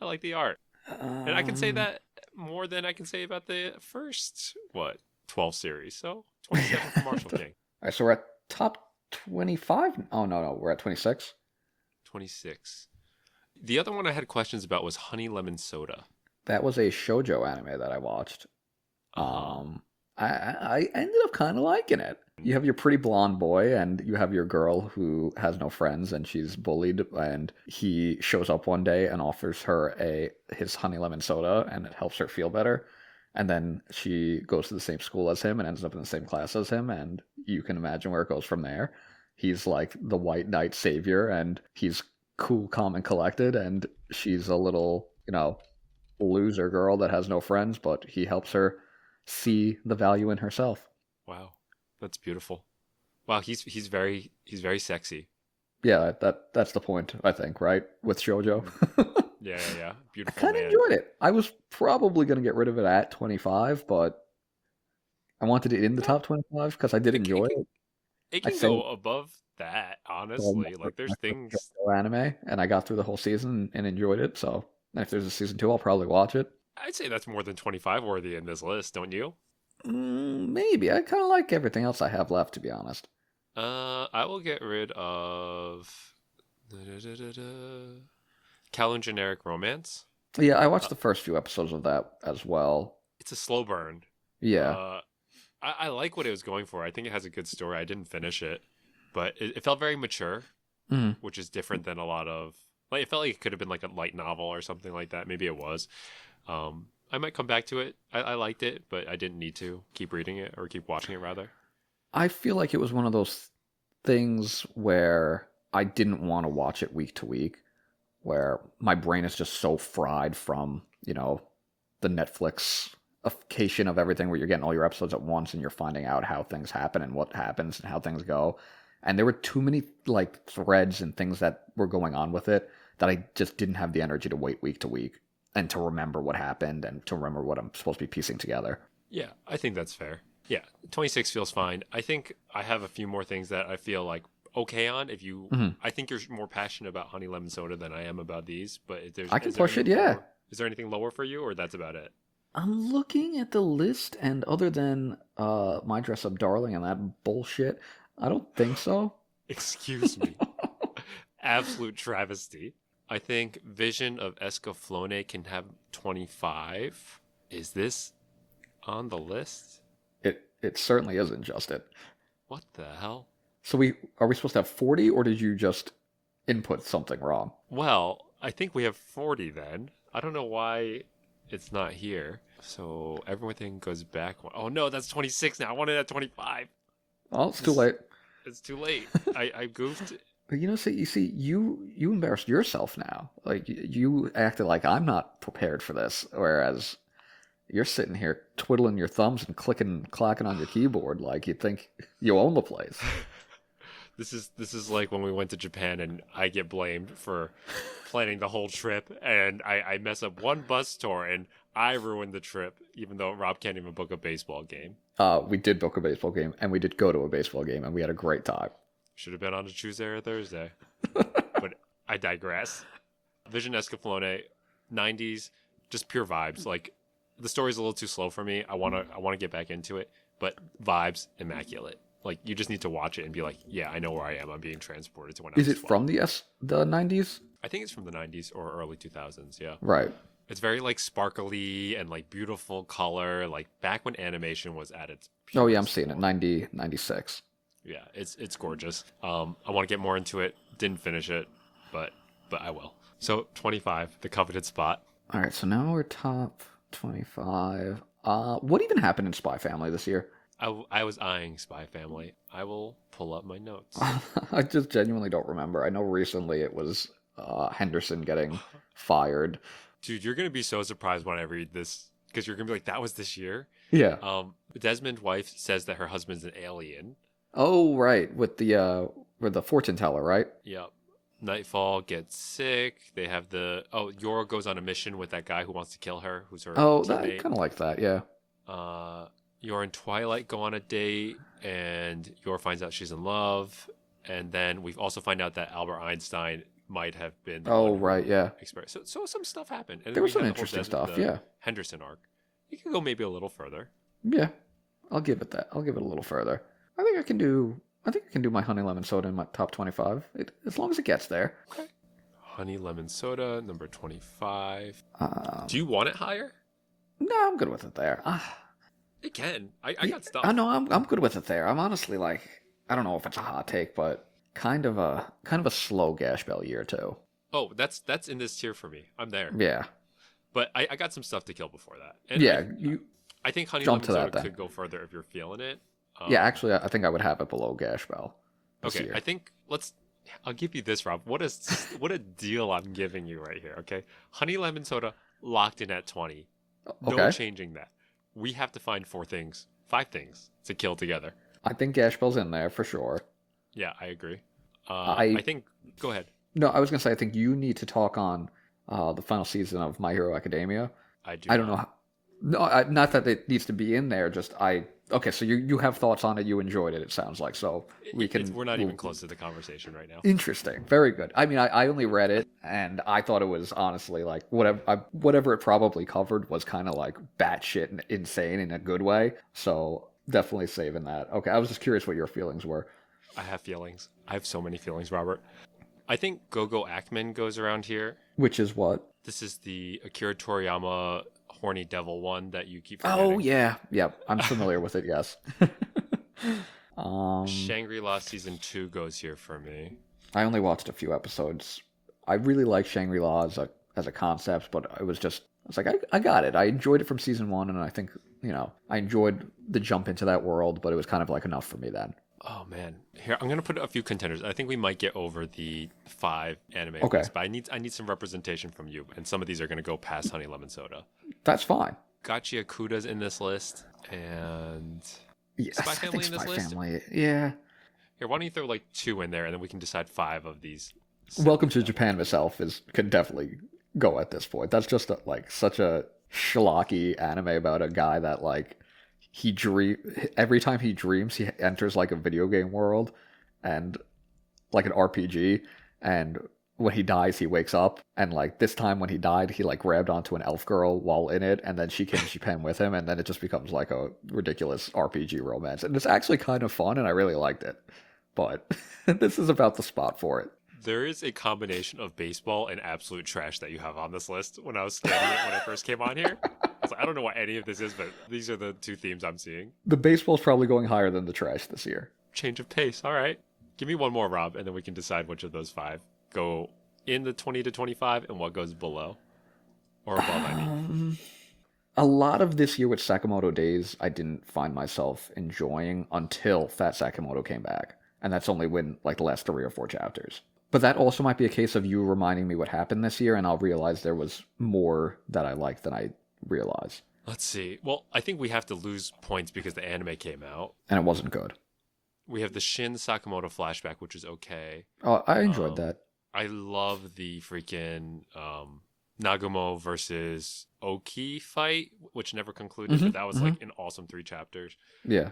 [SPEAKER 1] I like the art. And I can say that more than I can say about the first, 12 series. So 27 for Marshal King.
[SPEAKER 2] All right, so we're at top 25? Oh, no, we're at 26.
[SPEAKER 1] 26. The other one I had questions about was Honey Lemon Soda.
[SPEAKER 2] That was a shoujo anime that I watched. I ended up kind of liking it. You have your pretty blonde boy, and you have your girl who has no friends, and she's bullied, and he shows up one day and offers her his honey lemon soda, and it helps her feel better. And then she goes to the same school as him and ends up in the same class as him, and you can imagine where it goes from there. He's like the white knight savior, and he's cool, calm, and collected, and she's a little, loser girl that has no friends, but he helps her see the value in herself.
[SPEAKER 1] Wow, that's beautiful. Wow, he's very sexy.
[SPEAKER 2] Yeah, that's the point, I think, right? With shoujo.
[SPEAKER 1] Yeah. Beautiful.
[SPEAKER 2] I kind of enjoyed it. I was probably going to get rid of it at 25, but I wanted it in the top 25 because I did enjoy it.
[SPEAKER 1] It can go above that, honestly. Like, there's things.
[SPEAKER 2] Anime, and I got through the whole season and enjoyed it, so if there's a season 2, I'll probably watch it.
[SPEAKER 1] I'd say that's more than 25 worthy in this list, don't you?
[SPEAKER 2] Maybe. I kind of like everything else I have left, to be honest.
[SPEAKER 1] I will get rid of Kowloon Generic Romance.
[SPEAKER 2] Yeah, I watched the first few episodes of that as well.
[SPEAKER 1] It's a slow burn.
[SPEAKER 2] Yeah.
[SPEAKER 1] I like what it was going for. I think it has a good story. I didn't finish it, but it felt very mature, which is different than a lot of... Like, it felt like it could have been like a light novel or something like that. Maybe it was. I might come back to it. I liked it, but I didn't need to keep reading it or keep watching it, rather.
[SPEAKER 2] I feel like it was one of those things where I didn't want to watch it week to week, where my brain is just so fried from, the Netflix unification of everything where you're getting all your episodes at once and you're finding out how things happen and what happens and how things go. And there were too many like threads and things that were going on with it that I just didn't have the energy to wait week to week and to remember what happened and to remember what I'm supposed to be piecing together.
[SPEAKER 1] Yeah, I think that's fair. Yeah, 26 feels fine. I think I have a few more things that I feel like okay on. If you, I think you're more passionate about Honey Lemon Soda than I am about these. But if there's,
[SPEAKER 2] I can push it, yeah.
[SPEAKER 1] Is there anything lower for you, or that's about it?
[SPEAKER 2] I'm looking at the list, and other than My Dress Up Darling and that bullshit, I don't think so.
[SPEAKER 1] Excuse me. Absolute travesty. I think Vision of Escaflowne can have 25. Is this on the list?
[SPEAKER 2] It certainly isn't, Justin.
[SPEAKER 1] What the hell?
[SPEAKER 2] So are we supposed to have 40, or did you just input something wrong?
[SPEAKER 1] Well, I think we have 40 then. I don't know why it's not here. So everything goes back. Oh no, that's 26 now. I wanted at 25.
[SPEAKER 2] Oh, it's too late.
[SPEAKER 1] It's too late. I goofed.
[SPEAKER 2] You embarrassed yourself now. Like, you acted like I'm not prepared for this, whereas you're sitting here twiddling your thumbs and clicking and clacking on your keyboard like you think you own the place.
[SPEAKER 1] This is like when we went to Japan and I get blamed for planning the whole trip, and I mess up one bus tour and I ruined the trip, even though Rob can't even book a baseball game.
[SPEAKER 2] We did book a baseball game, and we did go to a baseball game, and we had a great time.
[SPEAKER 1] Should have been on a Tuesday or Thursday. But I digress. Vision Escaflowne, 90s, just pure vibes. Like, the story's a little too slow for me. I wanna get back into it, but vibes immaculate. Like, you just need to watch it and be like, yeah, I know where I am. I'm being transported to when I was 12.
[SPEAKER 2] Is it from the 90s?
[SPEAKER 1] I think it's from the 90s or early 2000s, yeah.
[SPEAKER 2] Right.
[SPEAKER 1] It's very, like, sparkly and, like, beautiful color, like, back when animation was at its purest.
[SPEAKER 2] Oh, yeah, I'm seeing it. 90, 96.
[SPEAKER 1] Yeah, it's gorgeous. I want to get more into it. Didn't finish it, but I will. So, 25, the coveted spot.
[SPEAKER 2] All right, so now we're top 25. What even happened in Spy Family this year?
[SPEAKER 1] I was eyeing Spy Family. I will pull up my notes.
[SPEAKER 2] I just genuinely don't remember. I know recently it was Henderson getting fired.
[SPEAKER 1] Dude, you're going to be so surprised when I read this, because you're going to be like, that was this year?
[SPEAKER 2] Yeah.
[SPEAKER 1] Desmond's wife says that her husband's an alien.
[SPEAKER 2] Oh, right, with the fortune teller, right?
[SPEAKER 1] Yep. Nightfall gets sick. They have Yora goes on a mission with that guy who wants to kill her, who's her teammate.
[SPEAKER 2] I kind of like that, yeah.
[SPEAKER 1] Yora and Twilight go on a date, and Yora finds out she's in love, and then we also find out that Albert Einstein might have been.
[SPEAKER 2] Right, yeah.
[SPEAKER 1] So some stuff happened. And
[SPEAKER 2] there was some interesting stuff, yeah.
[SPEAKER 1] Henderson arc. You can go maybe a little further.
[SPEAKER 2] Yeah, I'll give it that. I'll give it a little further. I think I can do my Honey Lemon Soda in my top 25, as long as it gets there.
[SPEAKER 1] Okay. Honey Lemon Soda, number 25. Do you want it higher?
[SPEAKER 2] No, I'm good with it there.
[SPEAKER 1] It can. I got stuff.
[SPEAKER 2] I know. I'm good with it there. I'm honestly like, I don't know if it's a hot take, but kind of a slow Gash Bell year too.
[SPEAKER 1] Oh, that's in this tier for me. I'm there.
[SPEAKER 2] Yeah.
[SPEAKER 1] But I got some stuff to kill before that. And
[SPEAKER 2] yeah,
[SPEAKER 1] I think Honey Lemon Soda could go further if you're feeling it.
[SPEAKER 2] Yeah, actually, I think I would have it below Gash Bell.
[SPEAKER 1] Okay, year. I think I'll give you this, Rob. What a deal I'm giving you right here. Okay, Honey Lemon Soda locked in at 20. No changing that. We have to find 5 things to kill together.
[SPEAKER 2] I think Gash Bell's in there for sure.
[SPEAKER 1] Yeah, I agree. I think. Go ahead.
[SPEAKER 2] No, I was gonna say I think you need to talk on the final season of My Hero Academia. I don't know. No, not that it needs to be in there. Okay, so you have thoughts on it. You enjoyed it. It sounds like so
[SPEAKER 1] we're not even close to the conversation right now.
[SPEAKER 2] Interesting, very good. I mean, I only read it, and I thought it was honestly like whatever it probably covered was kind of like batshit insane in a good way. So definitely saving that. Okay, I was just curious what your feelings were.
[SPEAKER 1] I have feelings. I have so many feelings, Robert. I think Gogo Ackman goes around here.
[SPEAKER 2] Which is what?
[SPEAKER 1] This is the Akira Toriyama horny devil one that you keep forgetting.
[SPEAKER 2] Oh, yeah. Yep. I'm familiar with it, yes.
[SPEAKER 1] Shangri-La Season 2 goes here for me.
[SPEAKER 2] I only watched a few episodes. I really like Shangri-La as a concept, but I was like, I got it. I enjoyed it from Season 1, and I think, I enjoyed the jump into that world, but it was kind of like enough for me then.
[SPEAKER 1] Oh, man. Here, I'm going to put a few contenders. I think we might get over the 5 anime list, but I need some representation from you, and some of these are going to go past Honey Lemon Soda.
[SPEAKER 2] That's fine.
[SPEAKER 1] Gachiakuta's in this list, and
[SPEAKER 2] Yes,
[SPEAKER 1] Spy
[SPEAKER 2] I
[SPEAKER 1] Family
[SPEAKER 2] think
[SPEAKER 1] in this
[SPEAKER 2] Spy
[SPEAKER 1] list.
[SPEAKER 2] Family. Yeah.
[SPEAKER 1] Here, why don't you throw like 2 in there, and then we can decide 5 of these.
[SPEAKER 2] Welcome to
[SPEAKER 1] silly
[SPEAKER 2] Japan
[SPEAKER 1] devils.
[SPEAKER 2] myself could definitely go at this point. That's just like such a schlocky anime about a guy that like every time he dreams he enters like a video game world and like an RPG, and when he dies he wakes up, and like this time when he died he like grabbed onto an elf girl while in it, and then she came to Japan with him, and then it just becomes like a ridiculous RPG romance, and it's actually kind of fun and I really liked it, but this is about the spot for it.
[SPEAKER 1] There is a combination of baseball and absolute trash that you have on this list. When I was scanning it when I first came on here, I was like, I don't know what any of this is, but these are the 2 themes I'm seeing.
[SPEAKER 2] The baseball's probably going higher than the trash this year.
[SPEAKER 1] Change of pace. All right. Give me one more, Rob, and then we can decide which of those 5 go in the 20 to 25 and what goes below or above, I mean.
[SPEAKER 2] A lot of this year with Sakamoto Days, I didn't find myself enjoying until Fat Sakamoto came back. And that's only when, like, the last 3 or 4 chapters. But that also might be a case of you reminding me what happened this year, and I'll realize there was more that I liked than I realized.
[SPEAKER 1] Let's see. Well, I think we have to lose points because the anime came out.
[SPEAKER 2] And it wasn't good.
[SPEAKER 1] We have the Shin Sakamoto flashback, which is okay.
[SPEAKER 2] Oh, I enjoyed that.
[SPEAKER 1] I love the freaking Nagumo versus Oki fight, which never concluded, but that was like an awesome 3 chapters.
[SPEAKER 2] Yeah.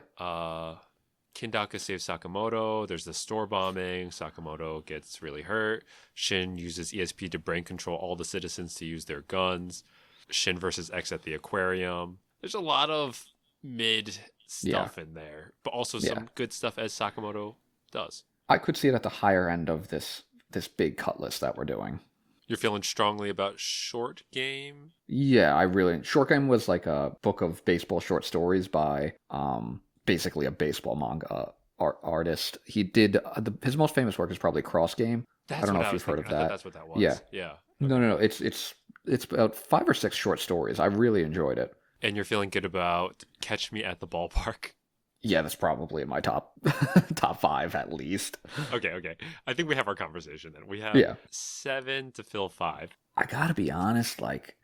[SPEAKER 1] Kindaka saves Sakamoto. There's the store bombing. Sakamoto gets really hurt. Shin uses ESP to brain control all the citizens to use their guns. Shin versus X at the aquarium. There's a lot of mid stuff in there, but also some good stuff as Sakamoto does.
[SPEAKER 2] I could see it at the higher end of this big cut list that we're doing.
[SPEAKER 1] You're feeling strongly about Short Game?
[SPEAKER 2] Yeah, Short Game was like a book of baseball short stories by basically a baseball manga artist. He did his most famous work is probably Cross Game. I don't know if you've heard of that.
[SPEAKER 1] That's what that was.
[SPEAKER 2] Yeah.
[SPEAKER 1] Yeah.
[SPEAKER 2] No. It's about 5 or 6 short stories. I really enjoyed it.
[SPEAKER 1] And you're feeling good about Catch Me at the Ballpark?
[SPEAKER 2] Yeah, that's probably in my top 5 at least.
[SPEAKER 1] Okay. I think we have our conversation then. We have 7 to fill 5.
[SPEAKER 2] I gotta be honest, like,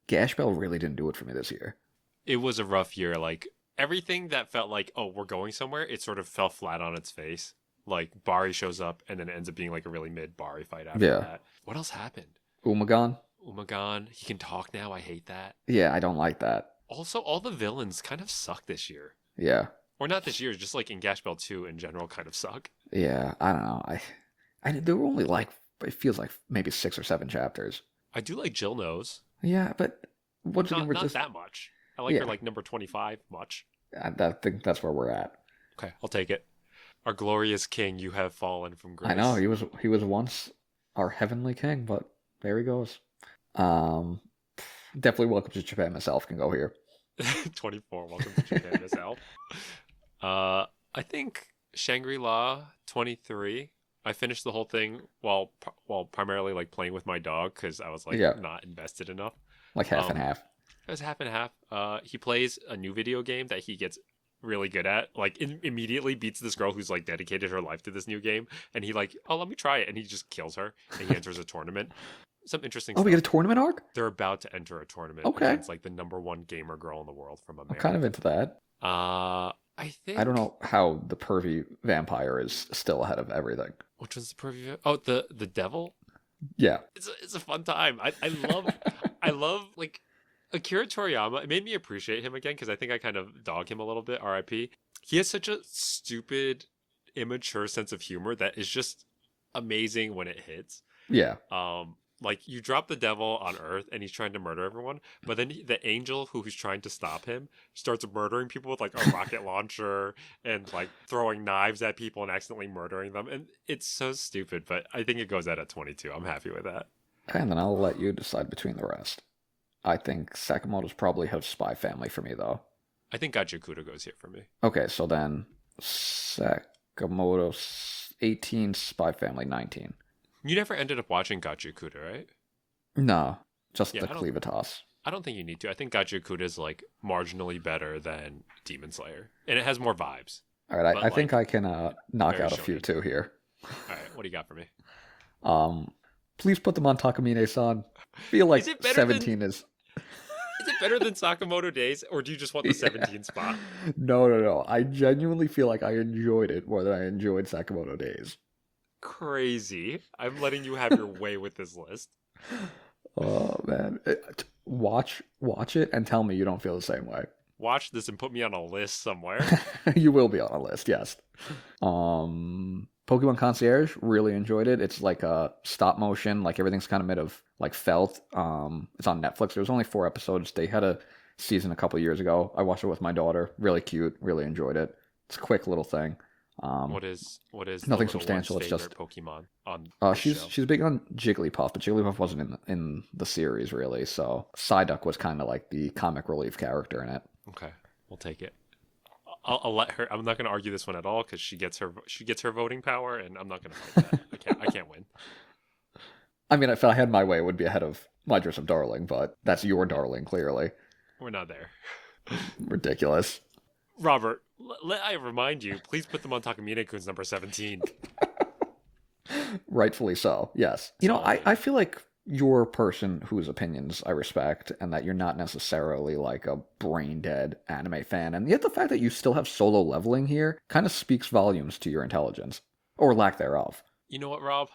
[SPEAKER 2] Gash Bell really didn't do it for me this year.
[SPEAKER 1] It was a rough year. Like, everything that felt like, oh, we're going somewhere, it sort of fell flat on its face. Like, Bari shows up, and then it ends up being like a really mid-Bari fight after that. What else happened?
[SPEAKER 2] Umagan,
[SPEAKER 1] he can talk now. I hate that.
[SPEAKER 2] Yeah, I don't like that.
[SPEAKER 1] Also, all the villains kind of suck this year.
[SPEAKER 2] Yeah.
[SPEAKER 1] Or not this year, just like in Gash Bell 2 in general kind of suck.
[SPEAKER 2] Yeah, I don't know. I there were only like, it feels like maybe 6 or 7 chapters.
[SPEAKER 1] I do like Jill Knows.
[SPEAKER 2] Yeah, but once again, we're
[SPEAKER 1] not
[SPEAKER 2] just...
[SPEAKER 1] that much. I like her like number 25 much.
[SPEAKER 2] I think that's where we're at.
[SPEAKER 1] Okay, I'll take it. Our glorious king, you have fallen from grace.
[SPEAKER 2] I know, he was once our heavenly king, but there he goes. Definitely Welcome to Japan myself can go here.
[SPEAKER 1] 24, Welcome to Japan myself. I think Shangri-La 23. I finished the whole thing while primarily like playing with my dog because I was like not invested enough.
[SPEAKER 2] Like half and half.
[SPEAKER 1] It was half and half. He plays a new video game that he gets really good at. Like immediately beats this girl who's like dedicated her life to this new game, and he like, oh, let me try it, and he just kills her, and he enters a tournament. Some interesting stuff.
[SPEAKER 2] We get a tournament arc?
[SPEAKER 1] They're about to enter a tournament against like the number 1 gamer girl in the world from America.
[SPEAKER 2] I'm kind of into that.
[SPEAKER 1] I
[SPEAKER 2] don't know how the pervy vampire is still ahead of everything.
[SPEAKER 1] Which one's the pervy? Oh, the devil?
[SPEAKER 2] Yeah.
[SPEAKER 1] It's a fun time. I love like Akira Toriyama. It made me appreciate him again because I think I kind of dog him a little bit. R.I.P. He has such a stupid, immature sense of humor that is just amazing when it hits.
[SPEAKER 2] Yeah.
[SPEAKER 1] Like, you drop the devil on Earth, and he's trying to murder everyone, but then the angel who's trying to stop him starts murdering people with, like, a rocket launcher and, like, throwing knives at people and accidentally murdering them. And it's so stupid, but I think it goes out at 22. I'm happy with that.
[SPEAKER 2] And then I'll let you decide between the rest. I think Sakamoto's probably have Spy Family for me, though.
[SPEAKER 1] I think Gachiakuta goes here for me.
[SPEAKER 2] Okay, so then Sakamoto 18, Spy Family 19.
[SPEAKER 1] You never ended up watching Gachiakuta, right?
[SPEAKER 2] No, just the Clevatess.
[SPEAKER 1] I don't think you need to. I think Gachiakuta is like marginally better than Demon Slayer, and it has more vibes.
[SPEAKER 2] All right, I think I can knock out a few too here.
[SPEAKER 1] All right, what do you got for me?
[SPEAKER 2] Please put them on Takamine-san. Feel like 17 is.
[SPEAKER 1] Is it better than Sakamoto Days, or do you just want the 17 spot?
[SPEAKER 2] No. I genuinely feel like I enjoyed it more than I enjoyed Sakamoto Days.
[SPEAKER 1] Crazy. I'm letting you have your way with this list.
[SPEAKER 2] Oh man, watch it and tell me you don't feel the same way.
[SPEAKER 1] Watch this and put me on a list somewhere.
[SPEAKER 2] You will be on a list, yes. Pokemon Concierge, really enjoyed it. It's like a stop motion, like everything's kind of made of like felt. It's on Netflix. There was only 4 episodes. They had a season a couple years ago. I watched it with my daughter. Really cute. Really enjoyed it. It's a quick little thing.
[SPEAKER 1] What is
[SPEAKER 2] nothing
[SPEAKER 1] the
[SPEAKER 2] substantial. It's just
[SPEAKER 1] Pokemon on
[SPEAKER 2] she's big on Jigglypuff, but Jigglypuff wasn't in the series really. So Psyduck was kind of like the comic relief character in it.
[SPEAKER 1] Okay, we'll take it. I'll let her. I'm not going to argue this one at all because she gets her voting power, and I'm not going to fight that. I can't win.
[SPEAKER 2] I mean, if I had my way, it would be ahead of My Dress Up Darling, but that's your darling, clearly.
[SPEAKER 1] We're not there.
[SPEAKER 2] Ridiculous.
[SPEAKER 1] Robert, let I remind you, please put them on Takamine-kun's number 17.
[SPEAKER 2] Rightfully so, yes. You know, I feel like you're a person whose opinions I respect, and that you're not necessarily like a brain-dead anime fan, and yet the fact that you still have solo leveling here kind of speaks volumes to your intelligence. Or lack thereof.
[SPEAKER 1] You know what, Rob?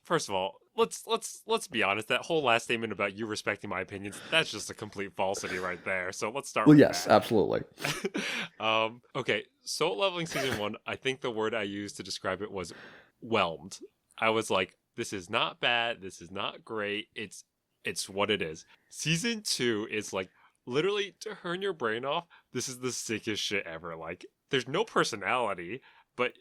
[SPEAKER 1] First of all, let's be honest. That whole last statement about you respecting my opinions, that's just a complete falsity right there. So let's start with
[SPEAKER 2] yes,
[SPEAKER 1] that.
[SPEAKER 2] Absolutely.
[SPEAKER 1] Okay, Soul Leveling Season 1, I think the word I used to describe it was whelmed. I was like, this is not bad, this is not great, it's what it is. Season 2 is like, literally, to turn your brain off, this is the sickest shit ever. Like, there's no personality, but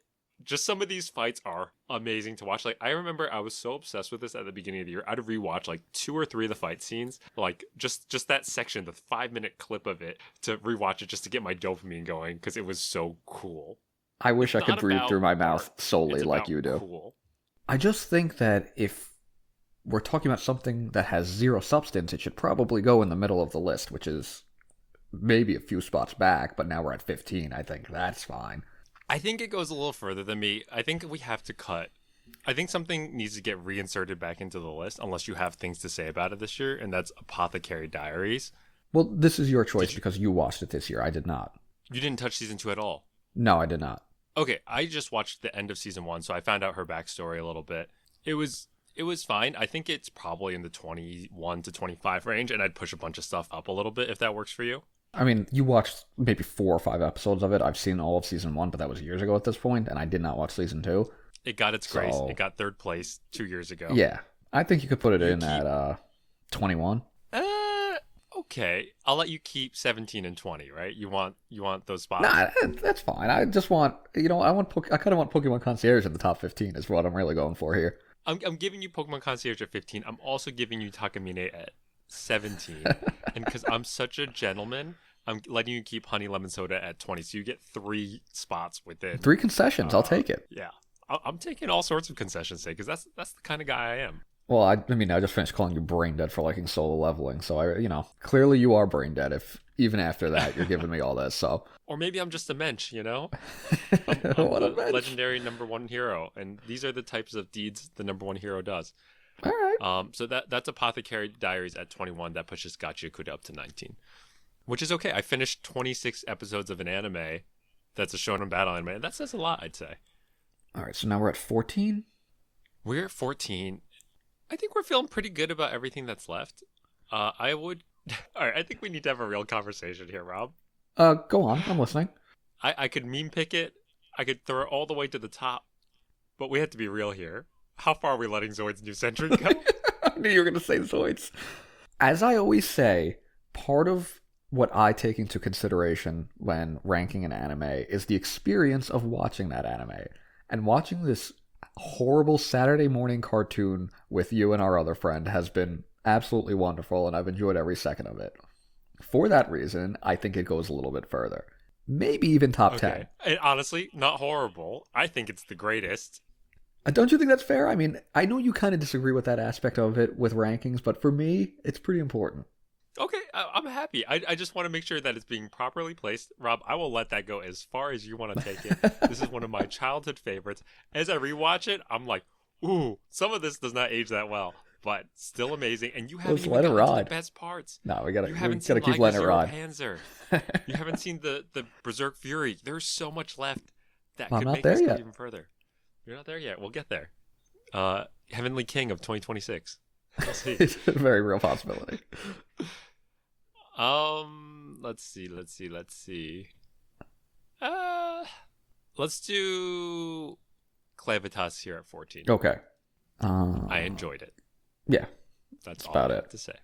[SPEAKER 1] just some of these fights are amazing to watch. Like, I remember I was so obsessed with this at the beginning of the year. I'd rewatch like 2 or 3 of the fight scenes, like just that section, the 5-minute clip of it, to rewatch it just to get my dopamine going because it was so cool.
[SPEAKER 2] I wish I could breathe through my mouth solely like you do.
[SPEAKER 1] Cool.
[SPEAKER 2] I just think that if we're talking about something that has 0 substance, it should probably go in the middle of the list, which is maybe a few spots back, but now we're at 15. I think that's fine.
[SPEAKER 1] I think it goes a little further than me. I think we have to cut. I think something needs to get reinserted back into the list unless you have things to say about it this year, and that's Apothecary Diaries.
[SPEAKER 2] Well, this is your choice because you watched it this year. I did not.
[SPEAKER 1] You didn't touch season 2 at all?
[SPEAKER 2] No, I did not.
[SPEAKER 1] Okay, I just watched the end of season 1, so I found out her backstory a little bit. It was fine. I think it's probably in the 21 to 25 range, and I'd push a bunch of stuff up a little bit if that works for you.
[SPEAKER 2] I mean, you watched maybe 4 or 5 episodes of it. I've seen all of season 1, but that was years ago at this point, and I did not watch season 2.
[SPEAKER 1] It got its grace. It got 3rd place 2 years ago.
[SPEAKER 2] Yeah, I think you could put it in at 21.
[SPEAKER 1] Okay, I'll let you keep 17 and 20. Right? You want those spots?
[SPEAKER 2] Nah, that's fine. I just want, I kind of want Pokemon Concierge in the top 15 is what I'm really going for here.
[SPEAKER 1] I'm giving you Pokemon Concierge at 15. I'm also giving you Takamine at 17. And because I'm such a gentleman, I'm letting you keep Honey Lemon Soda at 20. So you get 3 spots within.
[SPEAKER 2] 3 concessions. I'll take it.
[SPEAKER 1] Yeah. I'm taking all sorts of concessions today because that's the kind of guy I am.
[SPEAKER 2] Well, I mean, I just finished calling you brain dead for liking solo leveling. So, clearly you are brain dead if even after that you're giving me all this. So.
[SPEAKER 1] Or maybe I'm just a mensch, I'm
[SPEAKER 2] what a mensch.
[SPEAKER 1] Legendary number 1 hero. And these are the types of deeds the number 1 hero does.
[SPEAKER 2] All right.
[SPEAKER 1] So that's Apothecary Diaries at 21. That pushes Gachiakuta up to 19. Which is okay. I finished 26 episodes of an anime that's a shonen battle anime. And that says a lot, I'd say.
[SPEAKER 2] All right, so now we're at 14?
[SPEAKER 1] We're at 14. I think we're feeling pretty good about everything that's left. All right, I think we need to have a real conversation here, Rob.
[SPEAKER 2] Go on. I'm listening.
[SPEAKER 1] I could meme pick it. I could throw it all the way to the top. But we have to be real here. How far are we letting Zoid's New Century go?
[SPEAKER 2] I knew you were going to say Zoids. As I always say, part of what I take into consideration when ranking an anime is the experience of watching that anime. And watching this horrible Saturday morning cartoon with you and our other friend has been absolutely wonderful, and I've enjoyed every second of it. For that reason, I think it goes a little bit further. Maybe even top 10.
[SPEAKER 1] And honestly, not horrible. I think it's the greatest.
[SPEAKER 2] Don't you think that's fair? I mean, I know you kind of disagree with that aspect of it with rankings, but for me, it's pretty important.
[SPEAKER 1] Okay, I'm happy. I just want to make sure that it's being properly placed. Rob, I will let that go as far as you want to take it. This is one of my childhood favorites. As I rewatch it, I'm like, ooh, some of this does not age that well. but still amazing. And you haven't
[SPEAKER 2] Let's
[SPEAKER 1] even
[SPEAKER 2] let it
[SPEAKER 1] gotten to the
[SPEAKER 2] ride.
[SPEAKER 1] best parts.
[SPEAKER 2] No, we
[SPEAKER 1] You
[SPEAKER 2] gotta
[SPEAKER 1] haven't seen
[SPEAKER 2] keep
[SPEAKER 1] Liger
[SPEAKER 2] letting it
[SPEAKER 1] Zero
[SPEAKER 2] ride.
[SPEAKER 1] Panzer. You haven't seen the Berserk Fury. There's so much left that
[SPEAKER 2] I'm
[SPEAKER 1] could
[SPEAKER 2] not
[SPEAKER 1] make
[SPEAKER 2] there
[SPEAKER 1] this go
[SPEAKER 2] yet.
[SPEAKER 1] even further. You're not there yet. We'll get there. Heavenly King of 2026. We'll see.
[SPEAKER 2] It's a very real possibility.
[SPEAKER 1] Let's see. Let's do Clevatess here at 14.
[SPEAKER 2] Okay.
[SPEAKER 1] I enjoyed it.
[SPEAKER 2] Yeah.
[SPEAKER 1] That's all
[SPEAKER 2] about
[SPEAKER 1] I
[SPEAKER 2] it.
[SPEAKER 1] have to say.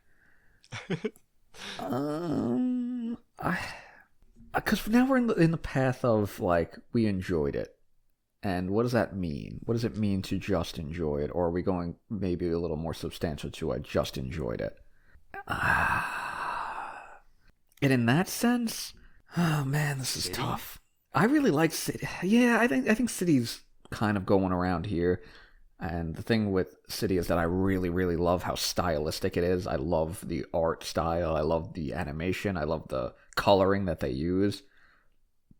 [SPEAKER 2] Because now we're in the path of like we enjoyed it, and what does that mean? What does it mean to just enjoy it, or are we going maybe a little more substantial to I just enjoyed it? And in that sense, oh man, this is
[SPEAKER 1] City?
[SPEAKER 2] tough. I really like City. Yeah, I think City's kind of going around here. And the thing with City is that I really, really love how stylistic it is. I love the art style. I love the animation. I love the coloring that they use.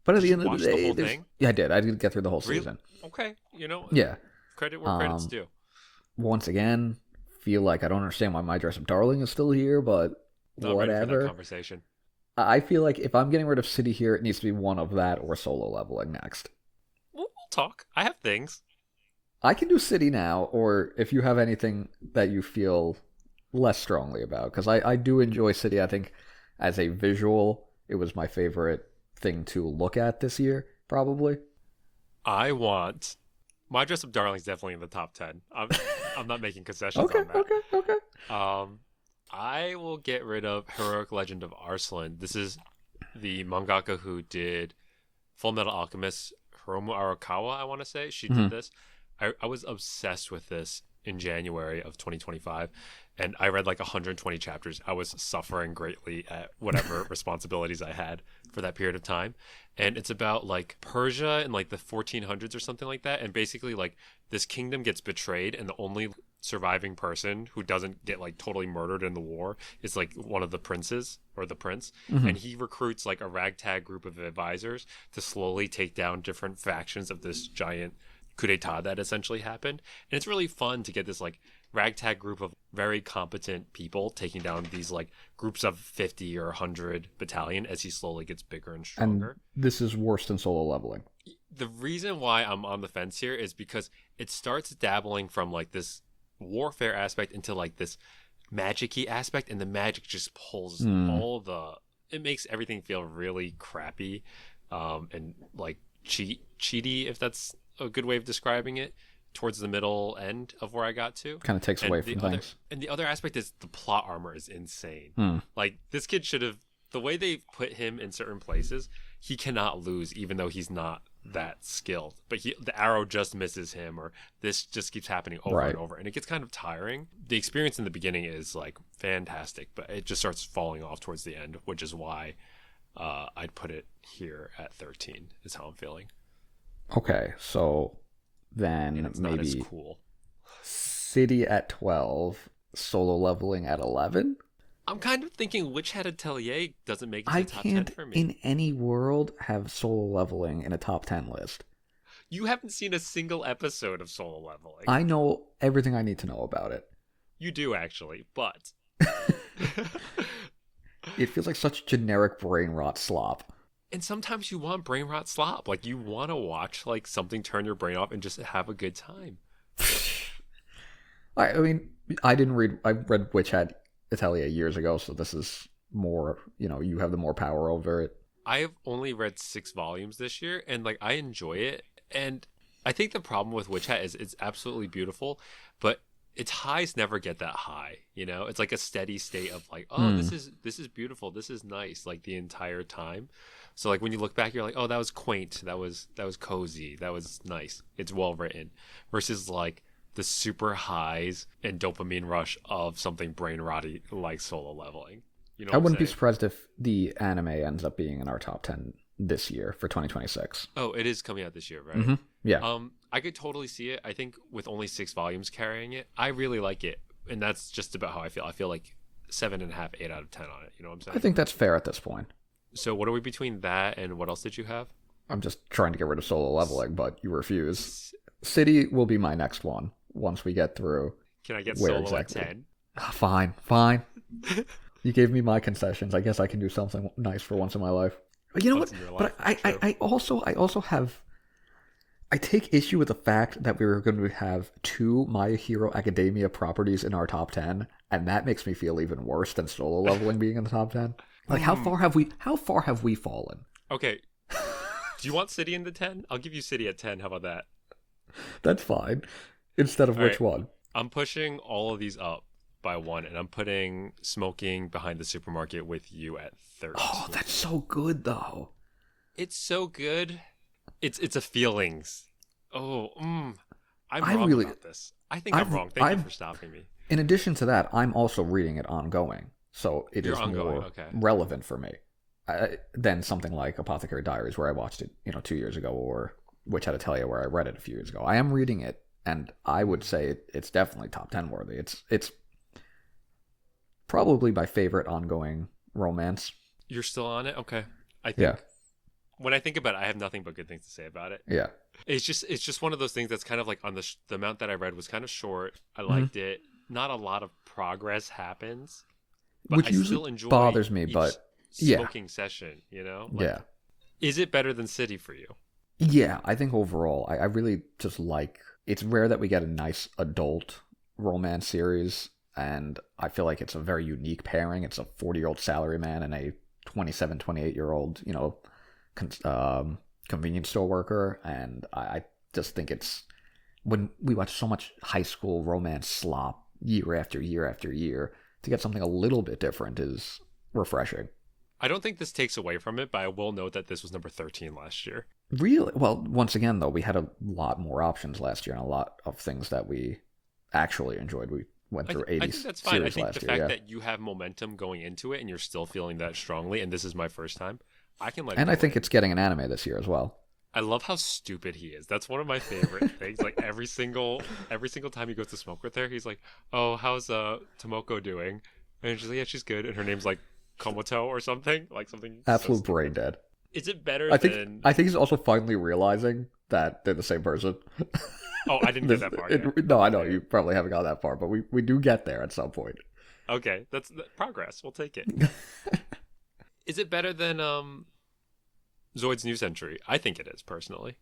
[SPEAKER 2] But at
[SPEAKER 1] Did
[SPEAKER 2] the
[SPEAKER 1] you
[SPEAKER 2] end of
[SPEAKER 1] watch
[SPEAKER 2] the
[SPEAKER 1] the
[SPEAKER 2] day,
[SPEAKER 1] whole thing?
[SPEAKER 2] yeah, I did. I did get through the whole
[SPEAKER 1] Really?
[SPEAKER 2] season.
[SPEAKER 1] Okay,
[SPEAKER 2] Yeah.
[SPEAKER 1] credit where credit's due.
[SPEAKER 2] Once again, feel like I don't understand why My Dress Up Darling is still here, but
[SPEAKER 1] Not ready for that
[SPEAKER 2] whatever.
[SPEAKER 1] conversation.
[SPEAKER 2] I feel like if I'm getting rid of City here, it needs to be one of that or Solo Leveling next.
[SPEAKER 1] We'll talk. I have things.
[SPEAKER 2] I can do City now, or if you have anything that you feel less strongly about, because I do enjoy City. I think as a visual, it was my favorite thing to look at this year, probably.
[SPEAKER 1] I want My Dress Up Darling's definitely in the top 10. I'm not making concessions
[SPEAKER 2] Okay,
[SPEAKER 1] on that.
[SPEAKER 2] okay.
[SPEAKER 1] I will get rid of Heroic Legend of Arslan. This is the mangaka who did Full Metal Alchemist, Hiromu Arakawa, I want to say. She did this. I was obsessed with this in January of 2025, and I read like 120 chapters. I was suffering greatly at whatever responsibilities I had for that period of time. And it's about like Persia in like the 1400s or something like that. And basically like this kingdom gets betrayed, and the only surviving person who doesn't get like totally murdered in the war is like one of the princes or the prince. And he recruits like a ragtag group of advisors to slowly take down different factions of this giant coup d'etat that essentially happened. And it's really fun to get this like ragtag group of very competent people taking down these like groups of 50 or 100 battalion as he slowly gets bigger and stronger.
[SPEAKER 2] And this is worse than Solo Leveling.
[SPEAKER 1] The reason why I'm on the fence here is because it starts dabbling from like this warfare aspect into like this magic-y aspect, and the magic just pulls it makes everything feel really crappy and like cheaty, if that's a good way of describing it, towards the middle end of where I got to.
[SPEAKER 2] Kind of takes away from things.
[SPEAKER 1] And the other aspect is the plot armor is insane. Like this kid should have, the way they put him in certain places, he cannot lose even though he's not that skilled. But the arrow just misses him, or this just keeps happening over and over, and it gets kind of tiring. The experience in the beginning is like fantastic, but it just starts falling off towards the end, which is why I'd put it here at 13 is how I'm feeling.
[SPEAKER 2] Okay, so then
[SPEAKER 1] It's
[SPEAKER 2] maybe
[SPEAKER 1] not as cool.
[SPEAKER 2] City at 12, Solo Leveling at 11.
[SPEAKER 1] I'm kind of thinking Witch Hat Atelier doesn't make it to
[SPEAKER 2] I
[SPEAKER 1] the top 10
[SPEAKER 2] can't
[SPEAKER 1] for me.
[SPEAKER 2] in any world have Solo Leveling in a top 10 list.
[SPEAKER 1] You haven't seen a single episode of Solo Leveling.
[SPEAKER 2] I know everything I need to know about it.
[SPEAKER 1] You do actually, but
[SPEAKER 2] It feels like such generic brain rot slop.
[SPEAKER 1] and sometimes you want brain rot slop. Like you want to watch like something turn your brain off and just have a good time.
[SPEAKER 2] I mean, I read Witch Hat Atelier years ago, so this is more, you have the more power over it.
[SPEAKER 1] I have only read 6 volumes this year, and like I enjoy it. And I think the problem with Witch Hat is it's absolutely beautiful, but its highs never get that high. It's like a steady state of like, oh, this is beautiful, this is nice, like the entire time. So like when you look back, you're like, oh, that was quaint, that was cozy, that was nice, it's well written. Versus like the super highs and dopamine rush of something brain rotty like Solo Leveling.
[SPEAKER 2] I wouldn't be surprised if the anime ends up being in our top 10 this year for 2026.
[SPEAKER 1] Oh, it is coming out this year, right?
[SPEAKER 2] Mm-hmm. Yeah.
[SPEAKER 1] I could totally see it. I think with only 6 volumes carrying it, I really like it. And that's just about how I feel. I feel like 7.5, 8 out of 10 on it. You know what I'm saying?
[SPEAKER 2] I think that's fair at this point.
[SPEAKER 1] So what are we between that and what else did you have?
[SPEAKER 2] I'm just trying to get rid of Solo Leveling, but you refuse. City will be my next one once we get through
[SPEAKER 1] Can I get
[SPEAKER 2] Where
[SPEAKER 1] Solo
[SPEAKER 2] exactly?
[SPEAKER 1] at 10?
[SPEAKER 2] Fine, fine. You gave me my concessions. I guess I can do something nice for once in my life. But you know what?
[SPEAKER 1] Once in your
[SPEAKER 2] But
[SPEAKER 1] life. True.
[SPEAKER 2] I also have. I take issue with the fact that we were going to have 2 My Hero Academia properties in our top 10, and that makes me feel even worse than Solo Leveling being in the top 10. Like, how far have we fallen?
[SPEAKER 1] Okay. Do you want City in the 10? I'll give you City at 10. How about that?
[SPEAKER 2] That's fine. Instead of
[SPEAKER 1] All
[SPEAKER 2] which
[SPEAKER 1] right.
[SPEAKER 2] one?
[SPEAKER 1] I'm pushing all of these up by 1, and I'm putting Smoking Behind the Supermarket with You at 13.
[SPEAKER 2] Oh, that's so good though.
[SPEAKER 1] It's so good. It's a feelings. Oh, I'm
[SPEAKER 2] I
[SPEAKER 1] wrong
[SPEAKER 2] really-
[SPEAKER 1] about this. I think I'm wrong. Thank you for stopping me.
[SPEAKER 2] In addition to that, I'm also reading it ongoing, so it
[SPEAKER 1] You're
[SPEAKER 2] is
[SPEAKER 1] ongoing,
[SPEAKER 2] more
[SPEAKER 1] okay.
[SPEAKER 2] relevant for me than something like Apothecary Diaries, where I watched it, 2 years ago, or Which Had to Tell You, where I read it a few years ago. I am reading it, and I would say it's definitely top 10 worthy. It's probably my favorite ongoing romance.
[SPEAKER 1] You're still on it? Okay. I think
[SPEAKER 2] Yeah,
[SPEAKER 1] when I think about it, I have nothing but good things to say about it.
[SPEAKER 2] yeah.
[SPEAKER 1] It's just one of those things that's kind of like on the amount that I read was kind of short. I
[SPEAKER 2] Mm-hmm.
[SPEAKER 1] liked it. Not a lot of progress happens, but
[SPEAKER 2] Which
[SPEAKER 1] I
[SPEAKER 2] usually
[SPEAKER 1] still enjoy
[SPEAKER 2] bothers me,
[SPEAKER 1] each
[SPEAKER 2] but yeah.
[SPEAKER 1] smoking session, Like,
[SPEAKER 2] Yeah.
[SPEAKER 1] is it better than City for you?
[SPEAKER 2] Yeah, I think overall, I really just like. It's rare that we get a nice adult romance series, and I feel like it's a very unique pairing. It's a 40-year-old salaryman and a 27, 28-year-old, convenience store worker, and I just think it's when we watch so much high school romance slop year after year after year, to get something a little bit different is refreshing.
[SPEAKER 1] I don't think this takes away from it, but I will note that this was number 13 last year.
[SPEAKER 2] Really? Well, once again, though, we had a lot more options last year and a lot of things that we actually enjoyed. We went through 80
[SPEAKER 1] I think that's fine. I
[SPEAKER 2] series
[SPEAKER 1] think
[SPEAKER 2] last
[SPEAKER 1] the
[SPEAKER 2] year,
[SPEAKER 1] fact
[SPEAKER 2] yeah.
[SPEAKER 1] that you have momentum going into it and you're still feeling that strongly, and this is my first time, I can
[SPEAKER 2] And I think it's getting an anime this year as well.
[SPEAKER 1] I love how stupid he is. That's one of my favorite things. Like every single time he goes to smoke with her, he's like, "Oh, how's Tomoko doing?" And she's like, "Yeah, she's good." And her name's like Komoto or something, like something.
[SPEAKER 2] Absolute brain dead.
[SPEAKER 1] Is it better
[SPEAKER 2] I
[SPEAKER 1] than?
[SPEAKER 2] think he's also finally realizing that they're the same person.
[SPEAKER 1] Oh, I didn't get that far yet.
[SPEAKER 2] No, I know you probably haven't got that far, but we do get there at some point.
[SPEAKER 1] Okay, that's progress. We'll take it. Is it better than Zoid's New Century? I think it is personally,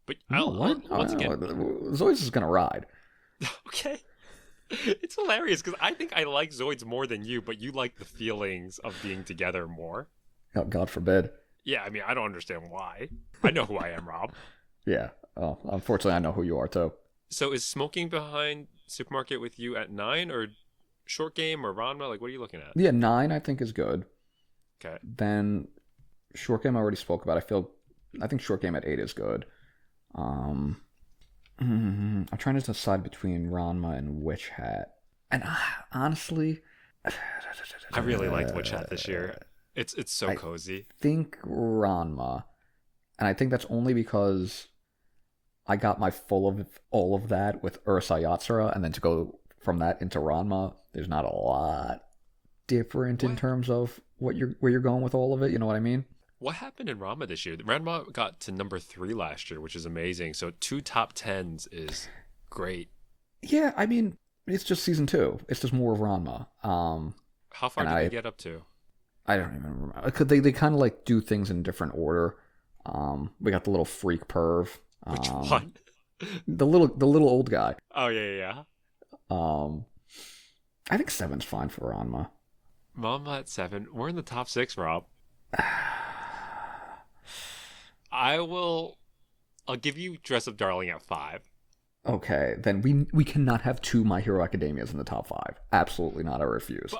[SPEAKER 1] but once again,
[SPEAKER 2] Zoids is gonna ride.
[SPEAKER 1] okay. It's hilarious because I think I like Zoids more than you, but you like the feelings of being together more.
[SPEAKER 2] Oh, God forbid.
[SPEAKER 1] Yeah, I mean, I don't understand why. I know who I am, Rob.
[SPEAKER 2] Yeah. Oh, unfortunately, I know who you are too.
[SPEAKER 1] So is Smoking Behind Supermarket with You at 9 or Short Game or Ranma? Like, what are you looking at?
[SPEAKER 2] Yeah, 9 I think is good.
[SPEAKER 1] Okay.
[SPEAKER 2] Then Short Game I already spoke about. I think Short Game at 8 is good. I'm trying to decide between Ranma and Witch Hat. And honestly,
[SPEAKER 1] I really liked Witch Hat this year. It's so
[SPEAKER 2] I
[SPEAKER 1] cozy.
[SPEAKER 2] think Ranma. And I think that's only because I got my full of all of that with Urusei Yatsura, and then to go from that into Ranma, there's not a lot different in terms of where you're going with all of it. You know what I mean?
[SPEAKER 1] What happened in Ranma this year? Ranma got to number 3 last year, which is amazing. So 2 top 10s is great.
[SPEAKER 2] Yeah, I mean, it's just season 2. It's just more of Ranma.
[SPEAKER 1] How far did they get up to?
[SPEAKER 2] I don't even remember. Cause they kind of like do things in different order. We got the little freak perv.
[SPEAKER 1] Which one?
[SPEAKER 2] The little old guy.
[SPEAKER 1] Oh yeah.
[SPEAKER 2] I think 7's fine for Ranma.
[SPEAKER 1] Mama at 7. We're in the top 6, Rob. I'll give you Dress Up Darling at 5.
[SPEAKER 2] Okay, then we cannot have 2 My Hero Academias in the top 5. Absolutely not. I refuse.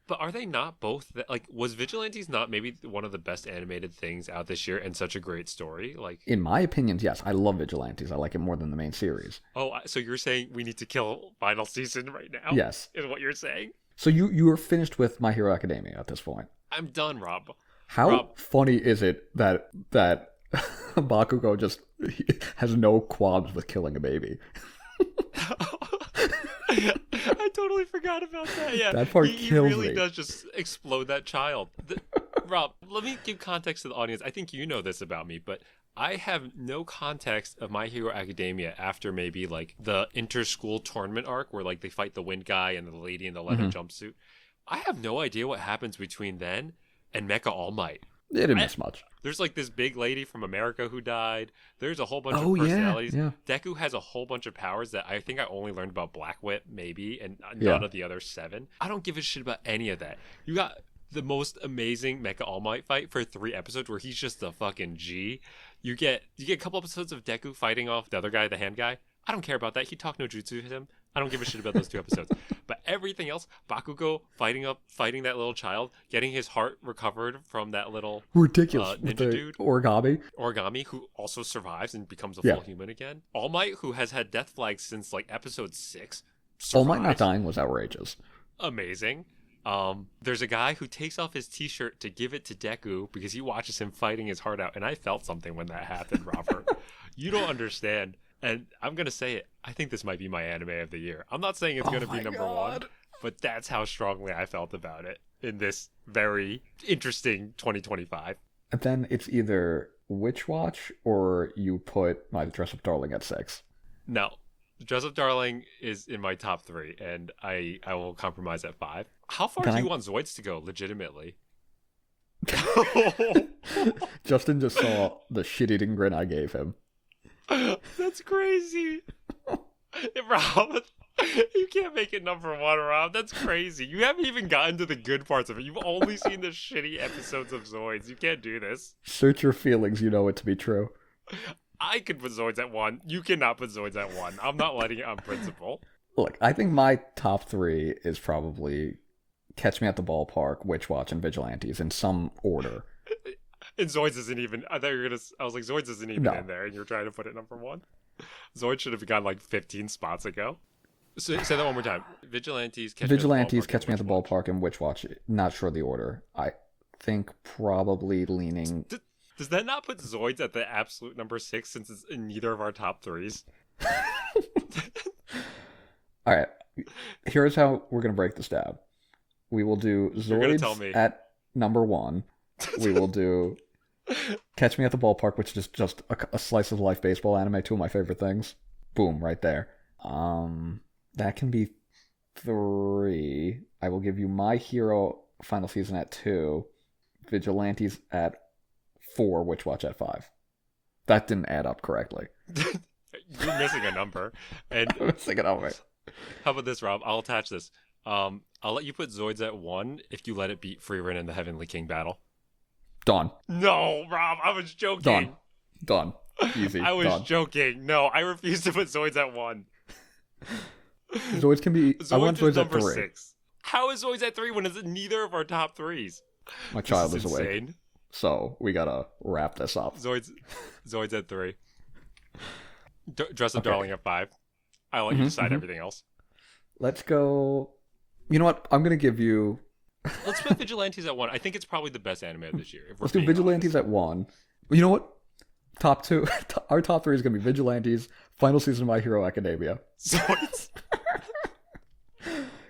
[SPEAKER 1] But are they not both? Like, was Vigilantes not maybe one of the best animated things out this year and such a great story? Like,
[SPEAKER 2] in my opinions, yes. I love Vigilantes. I like it more than the main series.
[SPEAKER 1] oh, so you're saying we need to kill final season right now?
[SPEAKER 2] Yes.
[SPEAKER 1] Is what you're saying?
[SPEAKER 2] So you are finished with My Hero Academia at this point.
[SPEAKER 1] I'm done, Rob.
[SPEAKER 2] How funny is it that Bakugo just has no qualms with killing a baby?
[SPEAKER 1] I totally forgot about that. Yeah,
[SPEAKER 2] That part
[SPEAKER 1] he
[SPEAKER 2] kills
[SPEAKER 1] really
[SPEAKER 2] me.
[SPEAKER 1] does just explode that child. Rob, let me give context to the audience. I think you know this about me, but I have no context of My Hero Academia after maybe like the inter-school tournament arc where like they fight the wind guy and the lady in the leather jumpsuit. I have no idea what happens between then and Mecha All Might.
[SPEAKER 2] It didn't miss much.
[SPEAKER 1] There's like this big lady from America who died. There's a whole bunch
[SPEAKER 2] Oh,
[SPEAKER 1] of
[SPEAKER 2] yeah,
[SPEAKER 1] personalities.
[SPEAKER 2] yeah.
[SPEAKER 1] Deku has a whole bunch of powers that I think I only learned about Black Whip, maybe, and
[SPEAKER 2] Yeah.
[SPEAKER 1] none of the other 7. I don't give a shit about any of that. You got the most amazing Mecha All Might fight for 3 episodes where he's just a fucking G. You get a couple episodes of Deku fighting off the other guy, the hand guy. I don't care about that. He talked no jutsu to him. I don't give a shit about those 2 episodes. But everything else, Bakugo fighting that little child, getting his heart recovered from that little
[SPEAKER 2] Ridiculous. With
[SPEAKER 1] ninja
[SPEAKER 2] the
[SPEAKER 1] dude.
[SPEAKER 2] origami.
[SPEAKER 1] Who also survives and becomes a
[SPEAKER 2] Yeah.
[SPEAKER 1] full human again. All Might, who has had death flags since like episode 6.
[SPEAKER 2] All Might not
[SPEAKER 1] survives.
[SPEAKER 2] dying was outrageous.
[SPEAKER 1] Amazing. There's a guy who takes off his t-shirt to give it to Deku because he watches him fighting his heart out, and I felt something when that happened, Robert. You don't understand. And I'm gonna say it. I think this might be my anime of the year. I'm not saying it's gonna be number 1, but that's how strongly I felt about it in this very interesting 2025.
[SPEAKER 2] And then it's either Witch Watch or you put My Dress Up Darling at 6.
[SPEAKER 1] No. Dress Up Darling is in my top 3, and I will compromise at 5. How far do you want Zoids to go, legitimately?
[SPEAKER 2] Justin just saw the shit-eating grin I gave him.
[SPEAKER 1] That's crazy. Rob, you can't make it number 1, Rob. That's crazy. You haven't even gotten to the good parts of it. You've only seen the shitty episodes of Zoids. You can't do this.
[SPEAKER 2] Search your feelings, you know it to be true.
[SPEAKER 1] I could put Zoids at 1. You cannot put Zoids at 1. I'm not letting it on principle.
[SPEAKER 2] Look, I think my top 3 is probably Catch Me at the Ballpark, Witch Watch, and Vigilantes in some order.
[SPEAKER 1] And Zoids isn't even. I thought you were gonna. I was like, Zoids isn't even in there, and you're trying to put it number 1. Zoids should have gone like 15 spots ago. So, say that one more time. Vigilantes, Catch Me at the
[SPEAKER 2] Ballpark, and Witch Watch. Not sure the order. I think probably leaning.
[SPEAKER 1] Does that not put Zoids at the absolute number 6 since it's in neither of our top 3s?
[SPEAKER 2] All right. Here's how we're gonna break this down. We will do Zoids at number 1. We will do Catch Me at the Ballpark, which is just a slice of life baseball anime, 2 of my favorite things. Boom, right there. That can be 3. I will give you My Hero final season at 2, Vigilantes at 4, Witch Watch at 5. That didn't add up correctly.
[SPEAKER 1] You're missing a number. And
[SPEAKER 2] I'm missing a number.
[SPEAKER 1] How about this, Rob? I'll attach this. I'll let you put Zoids at 1 if you let it beat Freerin in the Heavenly King battle.
[SPEAKER 2] Done.
[SPEAKER 1] No, Rob, I was joking.
[SPEAKER 2] Done. Easy.
[SPEAKER 1] I was
[SPEAKER 2] done.
[SPEAKER 1] Joking. No, I refuse to put Zoids at 1.
[SPEAKER 2] Zoids can be. I want Zoids at 3.
[SPEAKER 1] 6. How is Zoids at 3 when it's in neither of our top 3s?
[SPEAKER 2] My child is awake.
[SPEAKER 1] Insane.
[SPEAKER 2] So we gotta wrap this up.
[SPEAKER 1] Zoids at 3. Dress Up Darling at 5. I'll let you decide everything else.
[SPEAKER 2] Let's go. You know what? I'm gonna give you.
[SPEAKER 1] Let's put Vigilantes at 1. I think it's probably the best anime of this year.
[SPEAKER 2] Let's do Vigilantes at 1. You know what? Top 2. Our top 3 is gonna be Vigilantes, final season of My Hero Academia.
[SPEAKER 1] Zoids.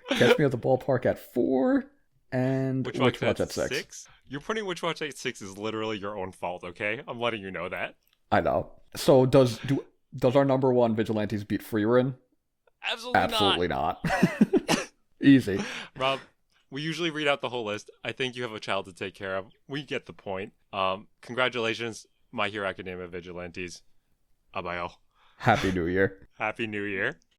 [SPEAKER 2] Catch Me at the Ballpark at 4, and Witch Watch at 6.
[SPEAKER 1] You're putting Witch Watch at 6 is literally your own fault, okay? I'm letting you know that.
[SPEAKER 2] I know. So does our number 1 Vigilantes beat Freerin?
[SPEAKER 1] Absolutely
[SPEAKER 2] not. Easy.
[SPEAKER 1] Rob, we usually read out the whole list. I think you have a child to take care of. We get the point. Congratulations, My Hero Academia Vigilantes. Abayo.
[SPEAKER 2] Happy New Year.
[SPEAKER 1] Happy New Year.